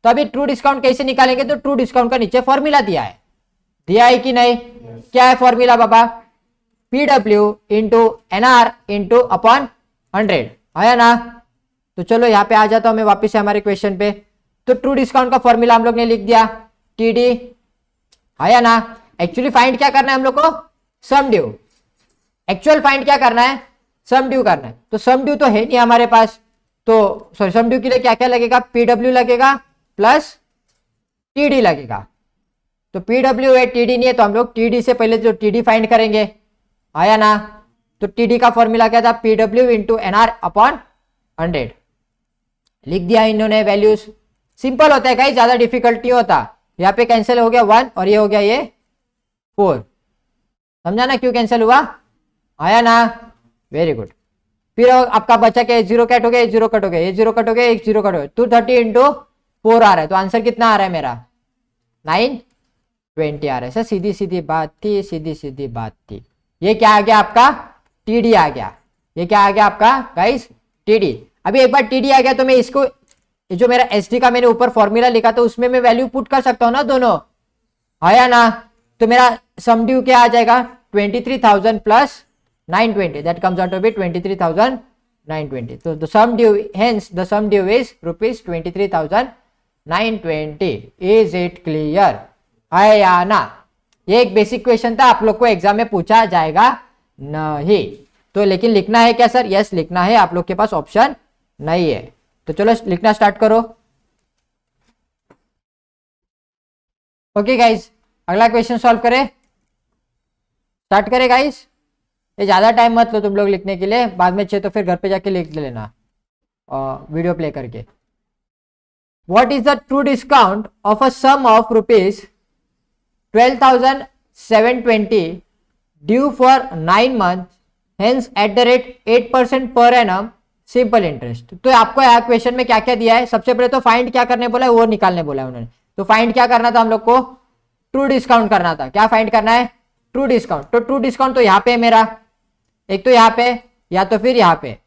तो अभी ट्रू डिस्काउंट कैसे निकालेंगे, तो ट्रू डिस्काउंट का नीचे फॉर्मूला दिया है कि नहीं, क्या है फॉर्मूला बाबा, P W into N R into upon 100, आया ना। तो चलो यहाँ पे आ जाता हूं मैं वापिस से हमारे क्वेश्चन पे। तो ट्रू डिस्काउंट का फॉर्मूला हम लोग ने लिख दिया टी डी, आया ना। एक्चुअली फाइंड क्या करना है हम लोग को, सम ड्यू। एक्चुअल फाइंड क्या करना है, सम ड्यू करना है। तो सम ड्यू तो है नहीं हमारे पास, तो सॉरी सम ड्यू के लिए क्या क्या लगेगा, पी डब्ल्यू लगेगा प्लस टी डी लगेगा। तो पी डब्ल्यू है, टी डी नहीं है, तो हम लोग टी डी से पहले जो टी डी फाइंड करेंगे, आया ना। तो टी डी का फॉर्मूला क्या था, P W into N R upon 100, लिख दिया इन्होंने वैल्यूज। सिंपल होता है गाइस, ज्यादा डिफिकल्ट नहीं होता। यहाँ पे कैंसिल हो गया 1 और ये हो गया ये 4, समझा ना क्यों कैंसिल हुआ, आया ना, वेरी गुड। फिर आपका बचा क्या, 0 कट हो गया, 0 कट हो गया, ये 0 कट हो गया, 0 कट हो गया, 230 इंटू 4 आ रहा है। तो आंसर कितना आ रहा है मेरा, 920 आ रहा है। सर सीधी सीधी बात थी, सीधी सीधी बात थी। ये क्या आ गया आपका, टीडी आ गया। ये क्या आ गया आपका गाइस, टीडी। अभी एक बार टीडी आ गया तो मैं इसको, जो मेरा एसडी का मैंने ऊपर फॉर्मूला लिखा तो उसमें मैं वैल्यू पुट कर सकता हूं ना दोनों, आया ना। तो मेरा सम ड्यू क्या आ जाएगा, 23,000 plus 920, that comes out to be 23,920. So the sum due, hence the sum due is rupees 23,920. Is it clear? है या ना। ये एक बेसिक क्वेश्चन था, आप लोग को एग्जाम में पूछा जाएगा नहीं। तो लेकिन लिखना है क्या सर, यस लिखना है, आप लोग के पास ऑप्शन नहीं है। तो चलो लिखना स्टार्ट करो। ओके गाइज, अगला क्वेश्चन सॉल्व करें, स्टार्ट करें गाइज। ये ज्यादा टाइम मत लो तुम लोग लिखने के लिए, बाद में चाहिए तो फिर घर पे जाके लिख लेना वीडियो प्ले करके। What is the true discount of a sum of rupees 12,720 due for 9 months, hence at the rate 8% per annum simple interest. तो आपको यहाँ क्वेश्चन में क्या क्या दिया है, सबसे पहले तो फाइंड क्या करने बोला है, वो निकालने बोला है उन्होंने। तो फाइंड क्या करना था हम लोग को, ट्रू डिस्काउंट करना था। क्या फाइंड करना है, ट्रू डिस्काउंट। तो ट्रू डिस्काउंट तो यहाँ पे है मेरा, एक तो यहाँ पे या तो फिर यहाँ पे,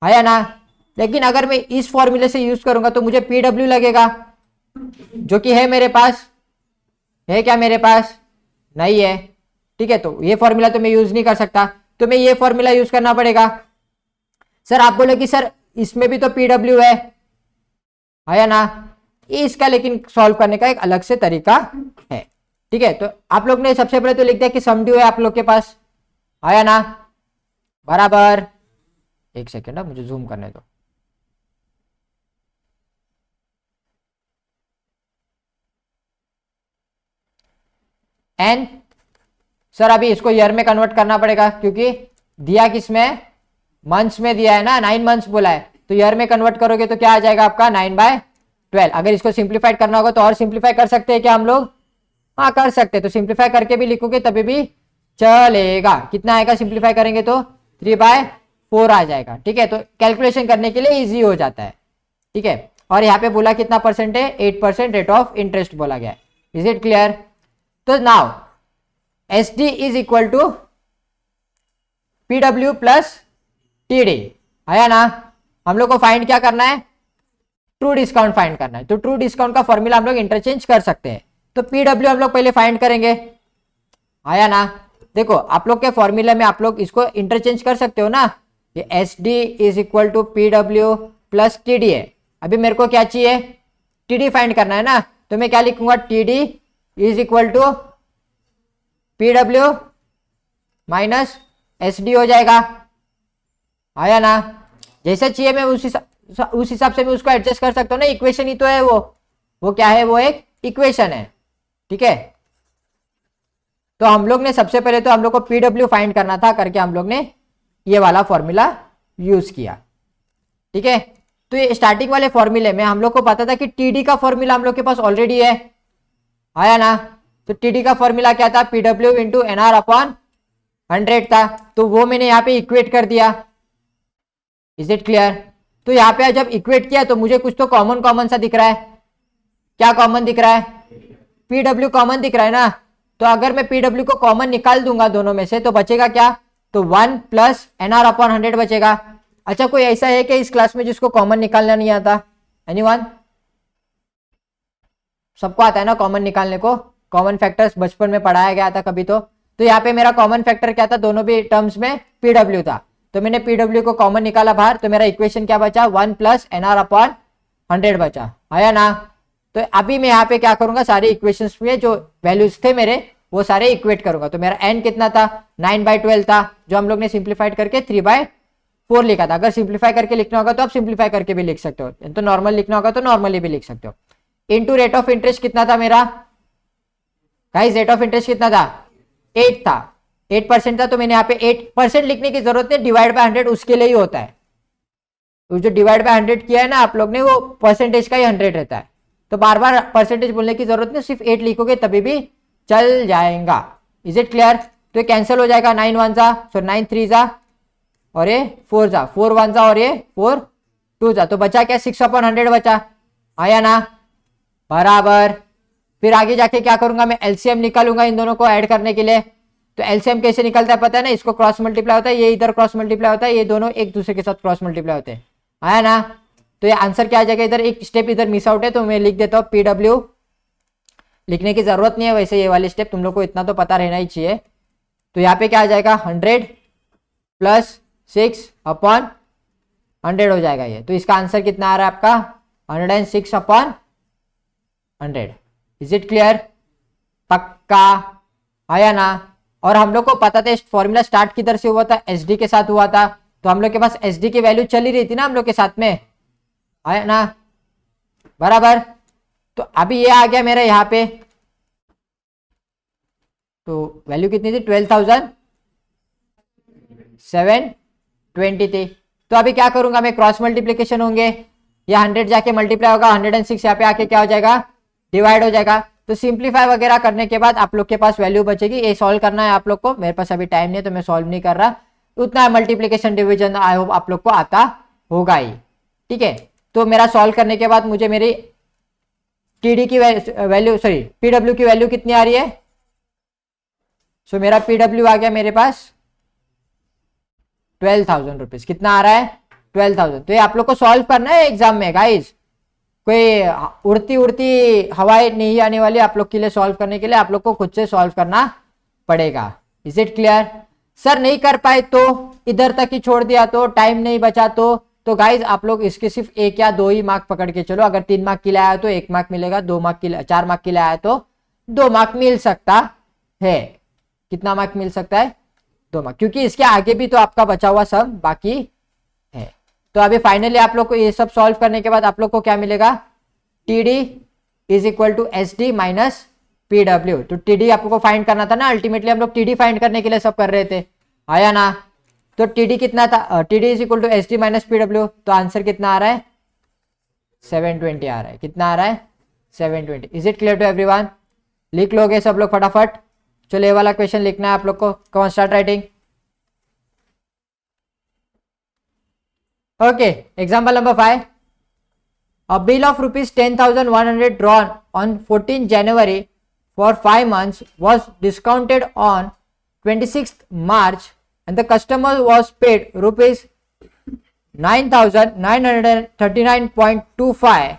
आया ना। लेकिन अगर मैं इस फॉर्मूले से यूज करूंगा तो मुझे पी डब्ल्यू लगेगा, जो कि है मेरे पास, है क्या मेरे पास, नहीं है, ठीक है। तो ये फॉर्मूला तो मैं यूज नहीं कर सकता, तो मैं ये फॉर्मूला यूज करना पड़ेगा। सर आप बोले कि सर इसमें भी तो पी डब्ल्यू है, आया ना। इसका लेकिन सॉल्व करने का एक अलग से तरीका है, ठीक है। तो आप लोग ने सबसे पहले तो लिख दिया कि सम ड्यू है आप लोग के पास, आया ना, बराबर। एक सेकेंड मुझे जूम करने दो। एन सर अभी इसको ईयर में कन्वर्ट करना पड़ेगा, क्योंकि दिया किसमें, मंथ्स में दिया है ना, 9 months बोला है। तो ईयर में कन्वर्ट करोगे तो क्या आ जाएगा आपका 9/12। अगर इसको सिंप्लीफाइड करना होगा तो और सिंप्लीफाई कर सकते हैं क्या हम लोग, हाँ कर सकते हैं। तो सिंप्लीफाई करके भी लिखोगे तभी भी चलेगा। कितना आएगा सिंप्लीफाई करेंगे तो 3/4 आ जाएगा, ठीक है। तो कैलकुलेशन करने के लिए इजी हो जाता है, ठीक है। और यहाँ पे बोला कितना परसेंट है, 8% रेट ऑफ इंटरेस्ट बोला गया है। Is it clear. तो now S D is equal to P W plus T D, आया ना। हम लोग को फाइंड क्या करना है, ट्रू डिस्काउंट फाइंड करना है। तो ट्रू डिस्काउंट का फॉर्मूला हम लोग इंटरचेंज कर सकते हैं। तो पी डब्ल्यू हम लोग पहले फाइंड करेंगे, आया ना। देखो आप लोग के फॉर्मूले में आप लोग इसको इंटरचेंज कर सकते हो ना। ये S D is equal to P W plus T D है। अभी मेरे को क्या चाहिए, टी डी फाइंड करना है ना। तो मैं क्या लिखूंगा, T D is equal to P W minus S D हो जाएगा, आया ना। जैसे चाहिए मैं उस हिसाब से मैं उसको एडजस्ट कर सकता हूँ ना। इक्वेशन ही तो है वो क्या है, वो एक इक्वेशन है, ठीक है। तो हम लोग ने सबसे पहले तो हम लोग को पी डब्ल्यू फाइंड करना था, करके हम लोग ने ये वाला फॉर्मूला यूज किया, ठीक है। तो ये स्टार्टिंग वाले फॉर्मूले में हम लोग को पता था कि टीडी का फॉर्मूला हम लोग के पास ऑलरेडी है, आया ना। तो टीडी का फॉर्मूला क्या था, P W into N R upon 100 था। तो वो मैंने यहाँ पे इक्वेट कर दिया, इज इट क्लियर? तो यहाँ पे जब इक्वेट किया तो मुझे कुछ तो कॉमन कॉमन सा दिख रहा है। क्या कॉमन दिख रहा है? पीडब्ल्यू कॉमन दिख रहा है ना। तो अगर मैं पीडब्ल्यू को कॉमन निकाल दूंगा दोनों में से तो बचेगा क्या? तो 1 प्लस एनआर अपॉन 100 बचेगा। अच्छा, कोई ऐसा है कि इस क्लास में जिसको कॉमन निकालना नहीं आता? एनीवन? सबको आता है ना कॉमन निकालने को? कॉमन फैक्टर्स बचपन में पढ़ाया गया था कभी तो यहाँ पे मेरा कॉमन फैक्टर क्या था? दोनों भी टर्म्स में पीडब्ल्यू था, तो मैंने पीडब्ल्यू को कॉमन निकाला बाहर, तो मेरा इक्वेशन क्या बचा? 1 प्लस एनआर अपॉन 100 बचा। आया ना? तो अभी मैं यहाँ पे क्या करूंगा, सारे इक्वेशंस में जो वैल्यूज थे मेरे वो सारे इक्वेट करूंगा। तो मेरा एन कितना था? 9/12 था, जो हम लोग ने सिंप्लीफाइड करके 3/4 लिखा था। अगर सिंप्लीफाई करके लिखना होगा तो आप सिंप्लीफाई करके भी लिख सकते हो, तो नॉर्मल लिखना होगा तो नॉर्मली भी लिख सकते हो। इनटू रेट ऑफ इंटरेस्ट कितना था मेरा गाइस? रेट ऑफ इंटरेस्ट कितना था? 8 था, 8% था। तो मैंने यहाँ पे 8% लिखने की जरूरत नहीं, डिवाइड बाय 100 उसके लिए ही होता है। तो जो डिवाइड बाय 100 किया है ना आप लोग ने, वो परसेंटेज का ही 100 रहता है। तो बार बार परसेंटेज बोलने की जरूरत नहीं, सिर्फ 8 लिखोगे तभी भी चल जाएगा। Is it clear? तो ये कैंसिल हो जाएगा, 9 1 जा, सो 9 3 जा, और ये 4 जा, 4 1 जा, और ये 4 2 जा। तो बचा क्या? 6/100 बचा। आया ना? बराबर। फिर आगे जाके क्या करूंगा मैं? एलसीएम निकालूंगा इन दोनों को ऐड करने के लिए। तो एलसीएम कैसे निकलता है पता है ना? इसको क्रॉस मल्टीप्लाई होता है, ये इधर क्रॉस मल्टीप्लाई होता है, ये दोनों एक दूसरे के साथ क्रॉस मल्टीप्लाई होते हैं। आया ना? तो ये आंसर क्या आ जाएगा? इधर एक स्टेप इधर मिस आउट है, तो मैं लिख देता हूँ पीडब्ल्यू। लिखने की जरूरत नहीं है वैसे, ये वाली स्टेप तुम लोग को इतना तो पता रहना ही चाहिए। तो यहाँ पे क्या आ जाएगा? 100 प्लस 6/100 हो जाएगा ये। तो इसका आंसर कितना आ रहा है आपका? 106/100। Is it clear? पक्का? आया ना? और हम लोग को पता था फॉर्मूला स्टार्ट किधर से हुआ था? एसडी के साथ हुआ था, तो हम लोग के पास एसडी की वैल्यू चली रही थी ना हम लोग के साथ में। आया ना? बराबर। तो अभी ये आ गया मेरा यहाँ पे, तो वैल्यू कितनी थी? 12,720 थी। तो अभी क्या करूंगा मैं? क्रॉस मल्टीप्लीकेशन होंगे, या 100 जाके मल्टीप्लाई होगा, 106 यहाँ पे आके क्या हो जाएगा? डिवाइड हो जाएगा। तो सिंप्लीफाई वगैरह करने के बाद आप लोग के पास वैल्यू बचेगी। ये सॉल्व करना है आप लोग को, मेरे पास अभी टाइम नहीं है तो मैं सॉल्व नहीं कर रहा। उतना मल्टीप्लीकेशन डिवीजन आई होप आप लोग को आता होगा ही। ठीक है, तो मेरा सॉल्व करने के बाद मुझे मेरी टीडी की वैल्यू, सॉरी पीडब्ल्यू की वैल्यू कितनी आ रही है? सो मेरा पीडब्ल्यू आ गया मेरे पास 12,000 रुपीज। कितना आ रहा है? 12,000। तो ये आप लोग को सॉल्व करना है एग्जाम में गाइज, कोई उड़ती उड़ती हवाएं नहीं आने वाली आप लोग के लिए। सॉल्व करने के लिए आप लोग को खुद से सॉल्व करना पड़ेगा। Is it clear? सर नहीं कर पाए तो, इधर तक ही छोड़ दिया तो, टाइम नहीं बचा तो गाइज आप लोग इसके सिर्फ 1 या 2 ही मार्क पकड़ के चलो। अगर 3 मार्क के लिए आया तो 1 मार्क मिलेगा, 2 मार्क के लिए, 4 मार्क के लिए आया तो 2 मार्क मिल सकता है। कितना मार्क मिल सकता है? 2 मार्क, क्योंकि इसके आगे भी तो आपका बचा हुआ सब बाकी है। तो अभी फाइनली आप लोग को ये सब सॉल्व करने के बाद आप लोग को क्या मिलेगा? TD is equal to SD minus PW. तो टीडी आपको फाइंड करना था ना, अल्टीमेटली हम लोग टीडी फाइंड करने के लिए सब कर रहे थे। आया ना? तो टीडी कितना था? TD is equal to SD minus PW. तो आंसर कितना आ रहा है? 720 आ रहा है। कितना आ रहा है? 720। Is it clear to everyone? लिख लोगे सब लोग फटाफट? चलो ये वाला क्वेश्चन लिखना है आप लोग को। कौन start writing? Okay, example number 5। A bill of rupees 10,100 drawn on 14 January for 5 months was discounted on 26th March and the customer was paid rupees 9,939.25.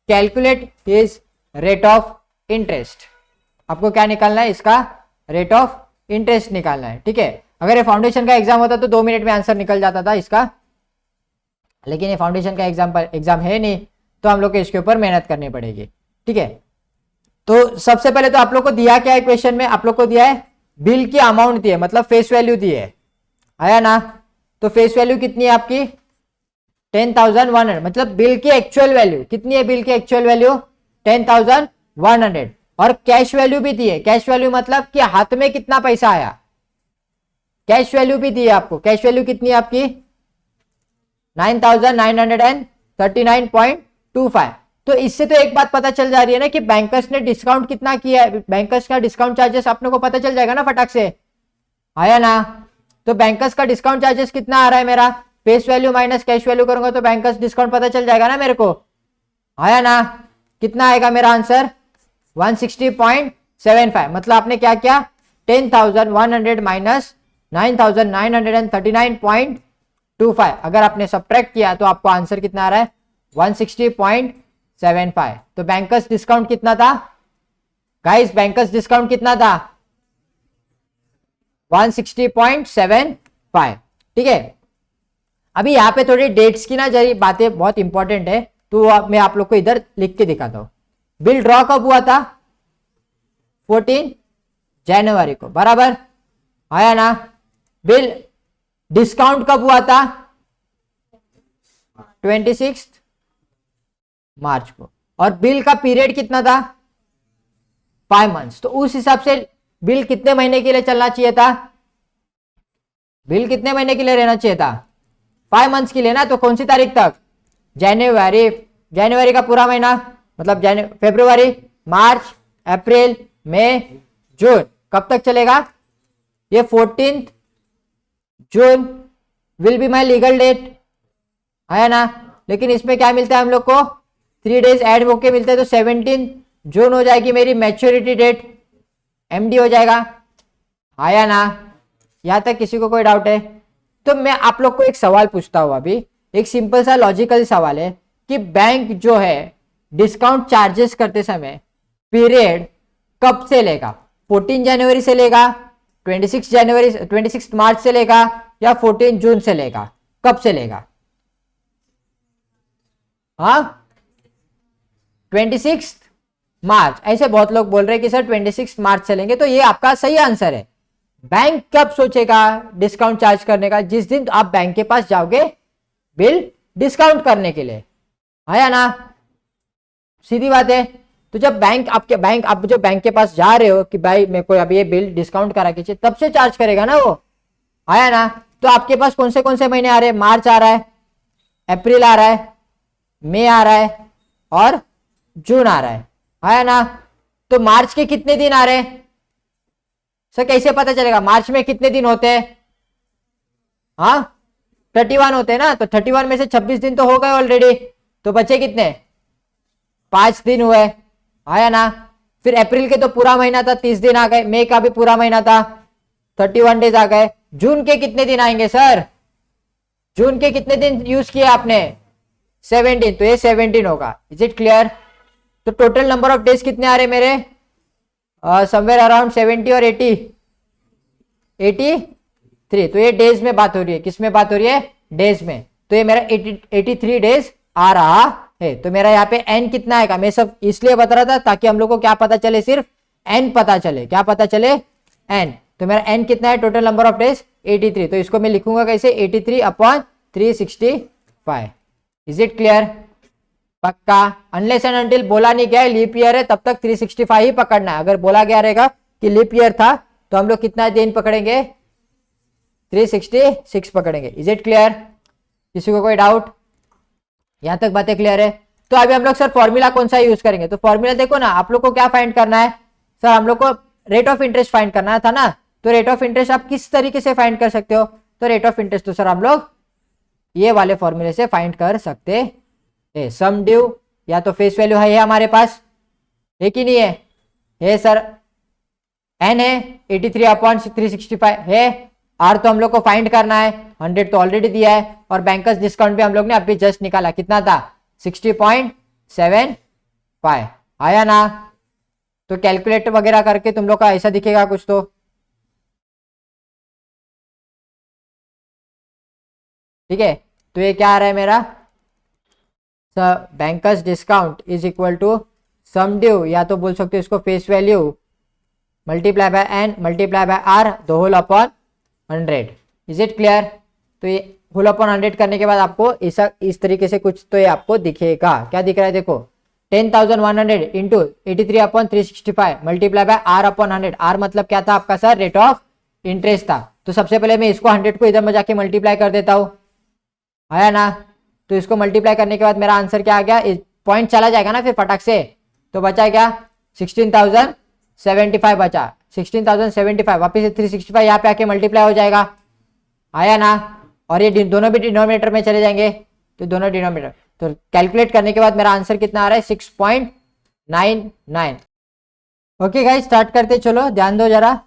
Calculate his rate of interest. आपको क्या निकालना है? इसका रेट ऑफ इंटरेस्ट निकालना है। ठीक है, अगर ये फाउंडेशन का एग्जाम होता तो 2 मिनट में आंसर निकल जाता था इसका, लेकिन ये फाउंडेशन का एग्जाम है नहीं, तो हम लोग को इसके ऊपर मेहनत करनी पड़ेगी। ठीक है, तो सबसे पहले तो आप लोग को दिया क्या है क्वेश्चन में? आप लोग को दिया है बिल की अमाउंट दी है, मतलब फेस वैल्यू दी है। आया ना? तो फेस वैल्यू कितनी है आपकी? 10,100। मतलब बिल की एक्चुअल वैल्यू कितनी है? बिल की एक्चुअल वैल्यू 10,100। और कैश वैल्यू भी दी है। कैश वैल्यू मतलब कि हाथ में कितना पैसा आया, कैश वैल्यू भी दी है आपको। कैश वैल्यू कितनी है आपकी? 9,939.25। तो इससे तो एक बात पता चल जा रही है ना कि बैंकर्स ने डिस्काउंट कितना किया है। बैंकर्स का डिस्काउंट चार्जेस अपने को पता चल जाएगा ना फटाक से। आया ना? तो बैंकर्स का डिस्काउंट चार्जेस कितना आ रहा है मेरा? Face value minus cash value करूंगा तो बैंकर्स डिस्काउंट पता चल जाएगा ना मेरे को, आया ना। कितना आएगा मेरा आंसर 160.75, मतलब आपने क्या किया 10,100 माइनस 9,939.25, अगर आपने सब्ट्रैक्ट किया तो आपको आंसर कितना आ रहा है 160.75। तो बैंकर्स डिस्काउंट कितना था गाइस, बैंकर्स डिस्काउंट कितना था 160.75, ठीक है। अभी यहाँ पे थोड़ी डेट्स की ना जरी बातें बहुत इंपॉर्टेंट है, तो मैं आप लोग को इधर लिख के दिखाता हूं। बिल ड्रॉ कब हुआ था 14 जनवरी को, बराबर आया ना। बिल डिस्काउंट कब हुआ था 26 मार्च को, और बिल का पीरियड कितना था 5 मंथ्स। तो उस हिसाब से बिल कितने महीने के लिए चलना चाहिए था, बिल कितने महीने के लिए रहना चाहिए था 5 मंथ्स के लिए ना। तो कौन सी तारीख तक, जनवरी का पूरा महीना, मतलब फरवरी, मार्च, अप्रैल, मई, जून, कब तक चलेगा ये 14 June will be my legal date, आया ना। लेकिन इसमें क्या मिलता है हम लोग को 3 डेज ऐड होके मिलते हैं, तो 17 जून हो जाएगी मेरी मैच्योरिटी डेट, एमडी हो जाएगा, आया ना। यहां तक किसी को कोई डाउट है? तो मैं आप लोग को एक सवाल पूछता हूं अभी, एक सिंपल सा लॉजिकल सवाल है कि बैंक जो है डिस्काउंट चार्जेस करते समय पीरियड कब से लेगा, 14 जनवरी से लेगा, 26 मार्च से लेगा, या 14 जून से लेगा, कब से लेगा? हाँ 26 मार्च, ऐसे बहुत लोग बोल रहे हैं कि सर 26 मार्च से लेंगे, तो ये आपका सही आंसर है। बैंक कब सोचेगा डिस्काउंट चार्ज करने का, जिस दिन आप बैंक के पास जाओगे बिल डिस्काउंट करने के लिए, आया ना, सीधी बात है। तो जब आप जो बैंक के पास जा रहे हो कि भाई मेरे को अभी ये बिल डिस्काउंट करा के चाहिए, तब से चार्ज करेगा ना वो, आया ना। तो आपके पास कौन से महीने आ रहे हैं, मार्च आ रहा है, अप्रैल आ रहा है, मई आ रहा है, और जून आ रहा है, आया ना। तो मार्च के कितने दिन आ रहे हैं सर, कैसे पता चलेगा मार्च में कितने दिन होते हैं? हाँ 31 होते हैं ना, तो 31 में से 26 दिन तो हो गए ऑलरेडी, तो बचे कितने 5 दिन हुए, आया ना। फिर अप्रैल के तो पूरा महीना था 30 दिन आ गए, मई का भी पूरा महीना था 31 डेज आ गए। जून के कितने दिन आएंगे सर, जून के कितने दिन यूज किए आपने 17, तो ये 17 होगा। Is it clear? तो टोटल नंबर ऑफ डेज कितने आ रहे मेरे, समवेयर अराउंड 70 और 83। तो ये डेज में बात हो रही है, किस में बात हो रही है, डेज में। तो ये मेरा 83 डेज आ रहा है। तो मेरा यहाँ पे एन कितना आएगा, मैं सब इसलिए बता रहा था ताकि हम लोग को क्या पता चले, सिर्फ एन पता चले, क्या पता चले, एन। तो मेरा एन कितना है टोटल नंबर ऑफ डेज 83, तो इसको मैं लिखूंगा कैसे 83/365। Is it clear? पक्का? अनलेस एंड अनटिल बोला नहीं गया लीप ईयर है तब तक 365 ही पकड़ना है। अगर बोला गया रहेगा कि लीप ईयर था तो हम लोग कितना दिन पकड़ेंगे 366 पकड़ेंगे। Is it clear? किसी को कोई डाउट? यहां तक बातें क्लियर है? तो अभी हम लोग सर फॉर्मूला कौन सा यूज करेंगे? तो फॉर्मूला देखो ना, आप लोग को क्या फाइंड करना है सर, हम लोग को रेट ऑफ इंटरेस्ट फाइंड करना था ना। तो रेट ऑफ इंटरेस्ट आप किस तरीके से फाइंड कर सकते हो? तो रेट ऑफ इंटरेस्ट तो सर हम लोग ये वाले फॉर्मूले से फाइंड कर सकते हैं। सम ड्यू या तो फेस वैल्यू है हमारे पास, है कि नहीं है सर, एन है 83/365 है, आर तो हम लोग को फाइंड करना है, 100 तो ऑलरेडी दिया है, और बैंकर्स डिस्काउंट भी हम लोग ने अभी जस्ट निकाला, कितना था 60.75, आया ना। तो कैलकुलेटर वगैरह करके तुम लोग का ऐसा दिखेगा कुछ, तो ठीक है। तो ये क्या आ रहा है मेरा, banker's discount is equal to sum due, या तो बोल सकते हो इसको face value multiply by N multiply by R the whole upon 100। Is it clear? तो ये होल अपॉन 100 करने के बाद आपको इस तरीके से कुछ तो ये आपको दिखेगा। क्या दिख रहा है देखो, 10,100 into 83/365 multiply by R upon 100। R मतलब क्या था आपका सर, रेट ऑफ इंटरेस्ट था। तो सबसे पहले मैं इसको 100 को इधर में जाके मल्टीप्लाई कर देता हूं, आया ना। तो इसको मल्टीप्लाई करने के बाद मेरा आंसर क्या आ गया, पॉइंट चला जाएगा ना फिर फटाक से, तो बचा क्या 16,075 बचा, 16,075 वापिस से 365 यहाँ पे आके मल्टीप्लाई हो जाएगा, आया ना। और ये दोनों भी डिनोमिनेटर में चले जाएंगे, तो दोनों डिनोमिनेटर, तो कैलकुलेट करने के बाद मेरा आंसर कितना आ रहा है 6.99। ओके गाइस, स्टार्ट करते, चलो ध्यान दो जरा,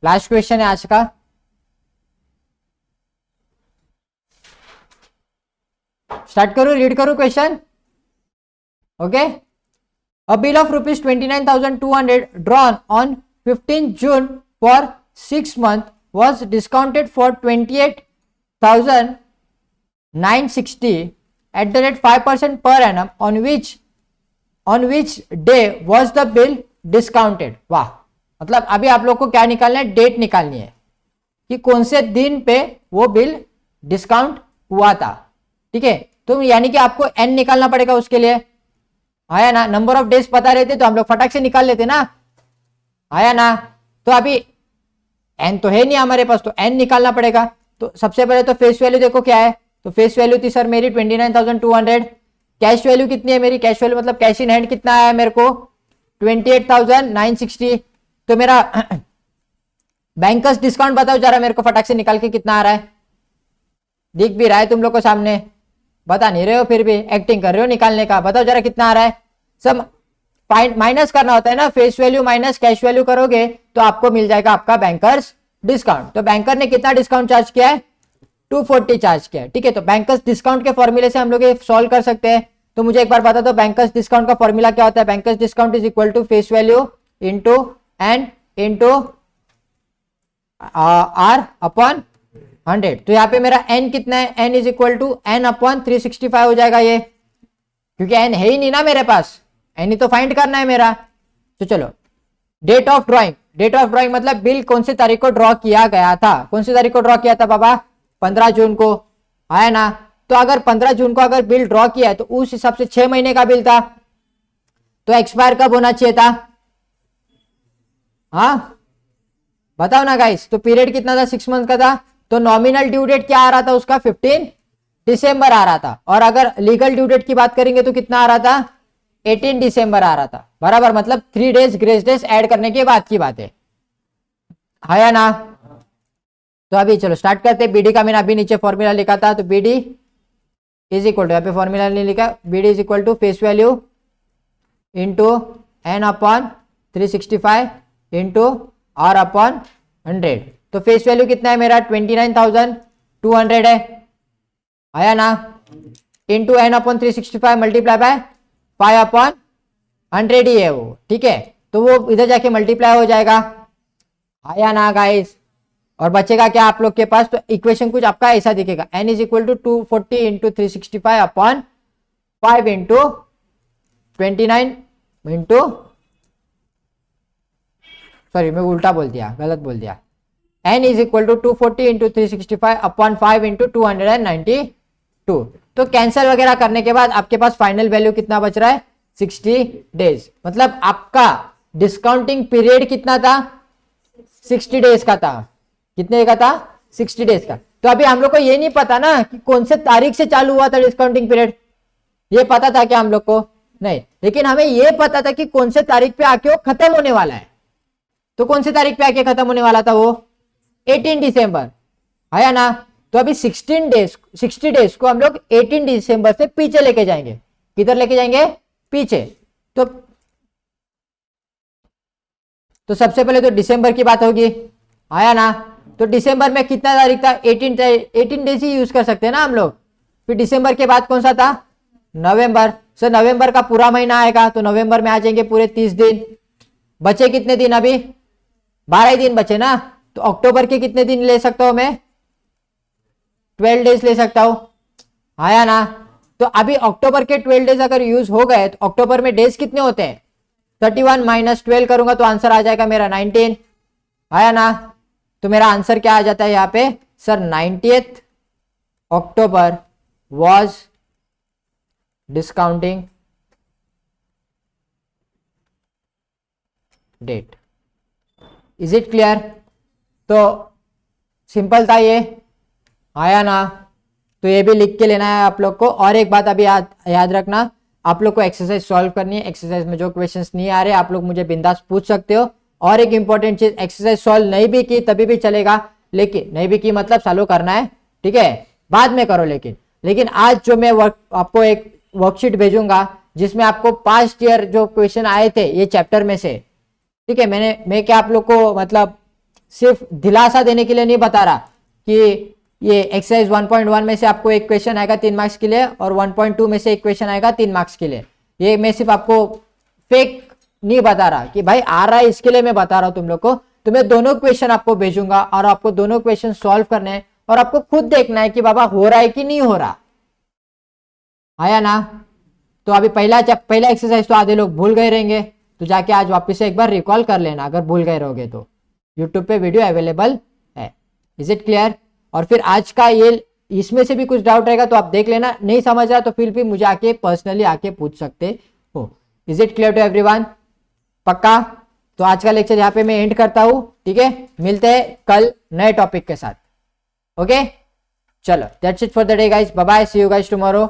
लास्ट क्वेश्चन है आज का। स्टार्ट करूं, रीड करूं question. Okay, a bill of rupees 29,200 drawn on 15 June for 6 months was discounted for 28,960 at the rate 5% per annum on which day was the bill discounted। वाह, मतलब अभी आप लोग को क्या निकालना है, डेट निकालनी है कि कौन से दिन पे वो बिल डिस्काउंट हुआ था। ठीक है, तो यानी कि आपको एन निकालना पड़ेगा उसके लिए, आया ना। नंबर ऑफ डेज पता रहते तो हम लोग फटाक से निकाल लेते ना, आया ना। तो अभी एन तो है नहीं हमारे पास, तो एन निकालना पड़ेगा। तो सबसे पहले तो फेस वैल्यू देखो क्या है, तो फेस वैल्यू थी सर मेरी 29,200। कैश वैल्यू कितनी है मेरी, कैश वैल्यू मतलब कैश इन हैंड कितना आया मेरे को 28,960। तो मेरा बैंकर्स डिस्काउंट बताओ जरा मेरे को फटाक से निकाल के कितना आ रहा है। दिख भी रहा है तुम लोग को सामने, बता नहीं रहे हो, फिर भी एक्टिंग कर रहे हो निकालने का। बताओ जरा कितना आ रहा है। सब माइनस करना होता है ना, face value minus cash value करोगे तो आपको मिल जाएगा आपका बैंकर्स डिस्काउंट। तो बैंकर ने कितना डिस्काउंट चार्ज किया है, 240 चार्ज किया है। ठीक है, तो बैंकर्स डिस्काउंट के फॉर्मूले से हम लोग ये सॉल्व कर सकते हैं। तो मुझे एक बार बता दो बैंकर्स डिस्काउंट का फॉर्मूला क्या होता है। Banker's discount is equal to face value into N into R upon 100। तो यहाँ पे मेरा n कितना है, n is equal to n upon 365 हो जाएगा ये, क्योंकि n है ही नहीं ना मेरे पास, n ही तो फाइंड करना है मेरा। तो चलो, date of drawing, date of drawing मतलब बिल कौन सी तारीख को ड्रॉ किया गया था। कौन सी तारीख को ड्रॉ किया था बाबा, 15 जून को, आया ना। तो अगर 15 जून को अगर बिल ड्रॉ किया है तो उस हिसाब से 6 महीने का बिल था, तो एक्सपायर कब होना चाहिए था। हाँ बताओ ना गाइस, तो पीरियड कितना था, 6 मंथ का था। तो नॉमिनल ड्यू डेट क्या आ रहा था उसका, 15 दिसंबर आ रहा था। और अगर लीगल ड्यू डेट की बात करेंगे तो कितना आ रहा था, 18 दिसंबर आ रहा था, बराबर। मतलब 3 डेज ग्रेस डेज ऐड करने के बाद की बात है, आया ना। तो अभी चलो स्टार्ट करते हैं। बीडी का मैंने अभी नीचे फॉर्मूला लिखा था, तो बीडी इज इक्वल टू, यहाँ पे फॉर्मूला नहीं लिखा, BD is equal to face value into N upon 365 into R upon 100। तो फेस वैल्यू कितना है मेरा 29,200 है, आया ना, into N upon 365 multiply by 5 upon 100 ही है वो। ठीक है, तो वो इधर जाके मल्टीप्लाई हो जाएगा, आया ना गाइस। और बचेगा क्या आप लोग के पास, तो इक्वेशन कुछ आपका ऐसा दिखेगा, n is equal to 240 into 365 upon 5 into 29 into, sorry मैं उल्टा बोल दिया, गलत बोल दिया। n is equal to 240 into 365 upon 5 into 292। तो कैंसिल वगैरह करने के बाद आपके पास फाइनल वैल्यू कितना बच रहा है, 60 डेज। मतलब आपका डिस्काउंटिंग पीरियड कितना था, 60 डेज का था। कितने का था, 60 डेज का। तो अभी हम लोग को ये नहीं पता ना कि कौन से तारीख से चालू हुआ था डिस्काउंटिंग पीरियड, ये पता था क्या हम लोग को, नहीं। लेकिन हमें ये पता था कि कौन से तारीख पे आके वो खत्म होने वाला है। तो कौन से तारीख पे आके खत्म होने वाला था वो, 18 दिसंबर, आया ना। तो अभी 60 डेज को हम लोग 18 दिसंबर से पीछे लेके जाएंगे। किधर लेके जाएंगे, पीछे। तो सबसे पहले तो दिसंबर की बात होगी, आया ना। तो दिसंबर में कितना तारीख था, 18 डेज ही यूज कर सकते हैं ना हम लोग। फिर दिसंबर के बाद कौन सा था, नवंबर। सर नवंबर का पूरा महीना आएगा, तो नवंबर में आ जाएंगे पूरे 30 दिन। बचे कितने दिन, अभी 12 दिन बचे ना। तो अक्टूबर के कितने दिन ले सकता हूं मैं, 12 डेज ले सकता हूं, आया ना। तो अभी अक्टूबर के 12 डेज अगर यूज हो गए तो अक्टूबर में डेज कितने होते हैं, 31 माइनस 12 करूंगा तो आंसर आ जाएगा मेरा 19, आया ना। तो मेरा आंसर क्या आ जाता है यहाँ पे, sir 90th October was discounting date. Is it clear. तो सिंपल था ये, आया ना। तो ये भी लिख के लेना है आप लोग को। और एक बात अभी याद रखना, आप लोग को एक्सरसाइज सॉल्व करनी है। एक्सरसाइज में जो क्वेश्चंस नहीं आ रहे आप लोग मुझे बिंदास पूछ सकते हो। और एक इंपॉर्टेंट चीज, एक्सरसाइज सॉल्व नहीं भी की तभी भी चलेगा, लेकिन नहीं भी की मतलब चालू करना है ठीक है, बाद में करो। लेकिन आज जो मैं आपको एक वर्कशीट भेजूंगा जिसमें आपको पास्ट ईयर जो क्वेश्चन आए थे ये चैप्टर में से, ठीक है, मैं क्या आप लोग को मतलब सिर्फ दिलासा देने के लिए नहीं बता रहा कि ये एक्सरसाइज 1.1 में से आपको एक क्वेश्चन आएगा 3 मार्क्स के लिए और 1.2 में से एक क्वेश्चन आएगा 3 मार्क्स के लिए। ये मैं सिर्फ आपको फेक नहीं बता रहा कि भाई आ रहा है इसके लिए मैं बता रहा हूं तुम लोग को। तो मैं दोनों क्वेश्चन आपको भेजूंगा और आपको दोनों क्वेश्चन सॉल्व करने हैं और आपको खुद देखना है कि बाबा हो रहा है कि नहीं हो रहा। आया ना? तो अभी पहला एक्सरसाइज तो आधे लोग भूल गए रहेंगे, तो जाके आज वापस से एक बार रिकॉल कर लेना अगर भूल गए रहोगे तो। यूट्यूब पे वीडियो अवेलेबल है। Is it clear? और फिर आज का ये इसमें से भी कुछ डाउट रहेगा तो आप देख लेना, नहीं समझ रहा तो फिर भी मुझे आके पर्सनली आके पूछ सकते हो। Is it clear to everyone? पक्का? तो आज का लेक्चर यहाँ पे मैं एंड करता हूं, ठीक है? मिलते हैं कल नए टॉपिक के साथ। ओके, चलो that's it for the day guys, bye bye, see you guys tomorrow.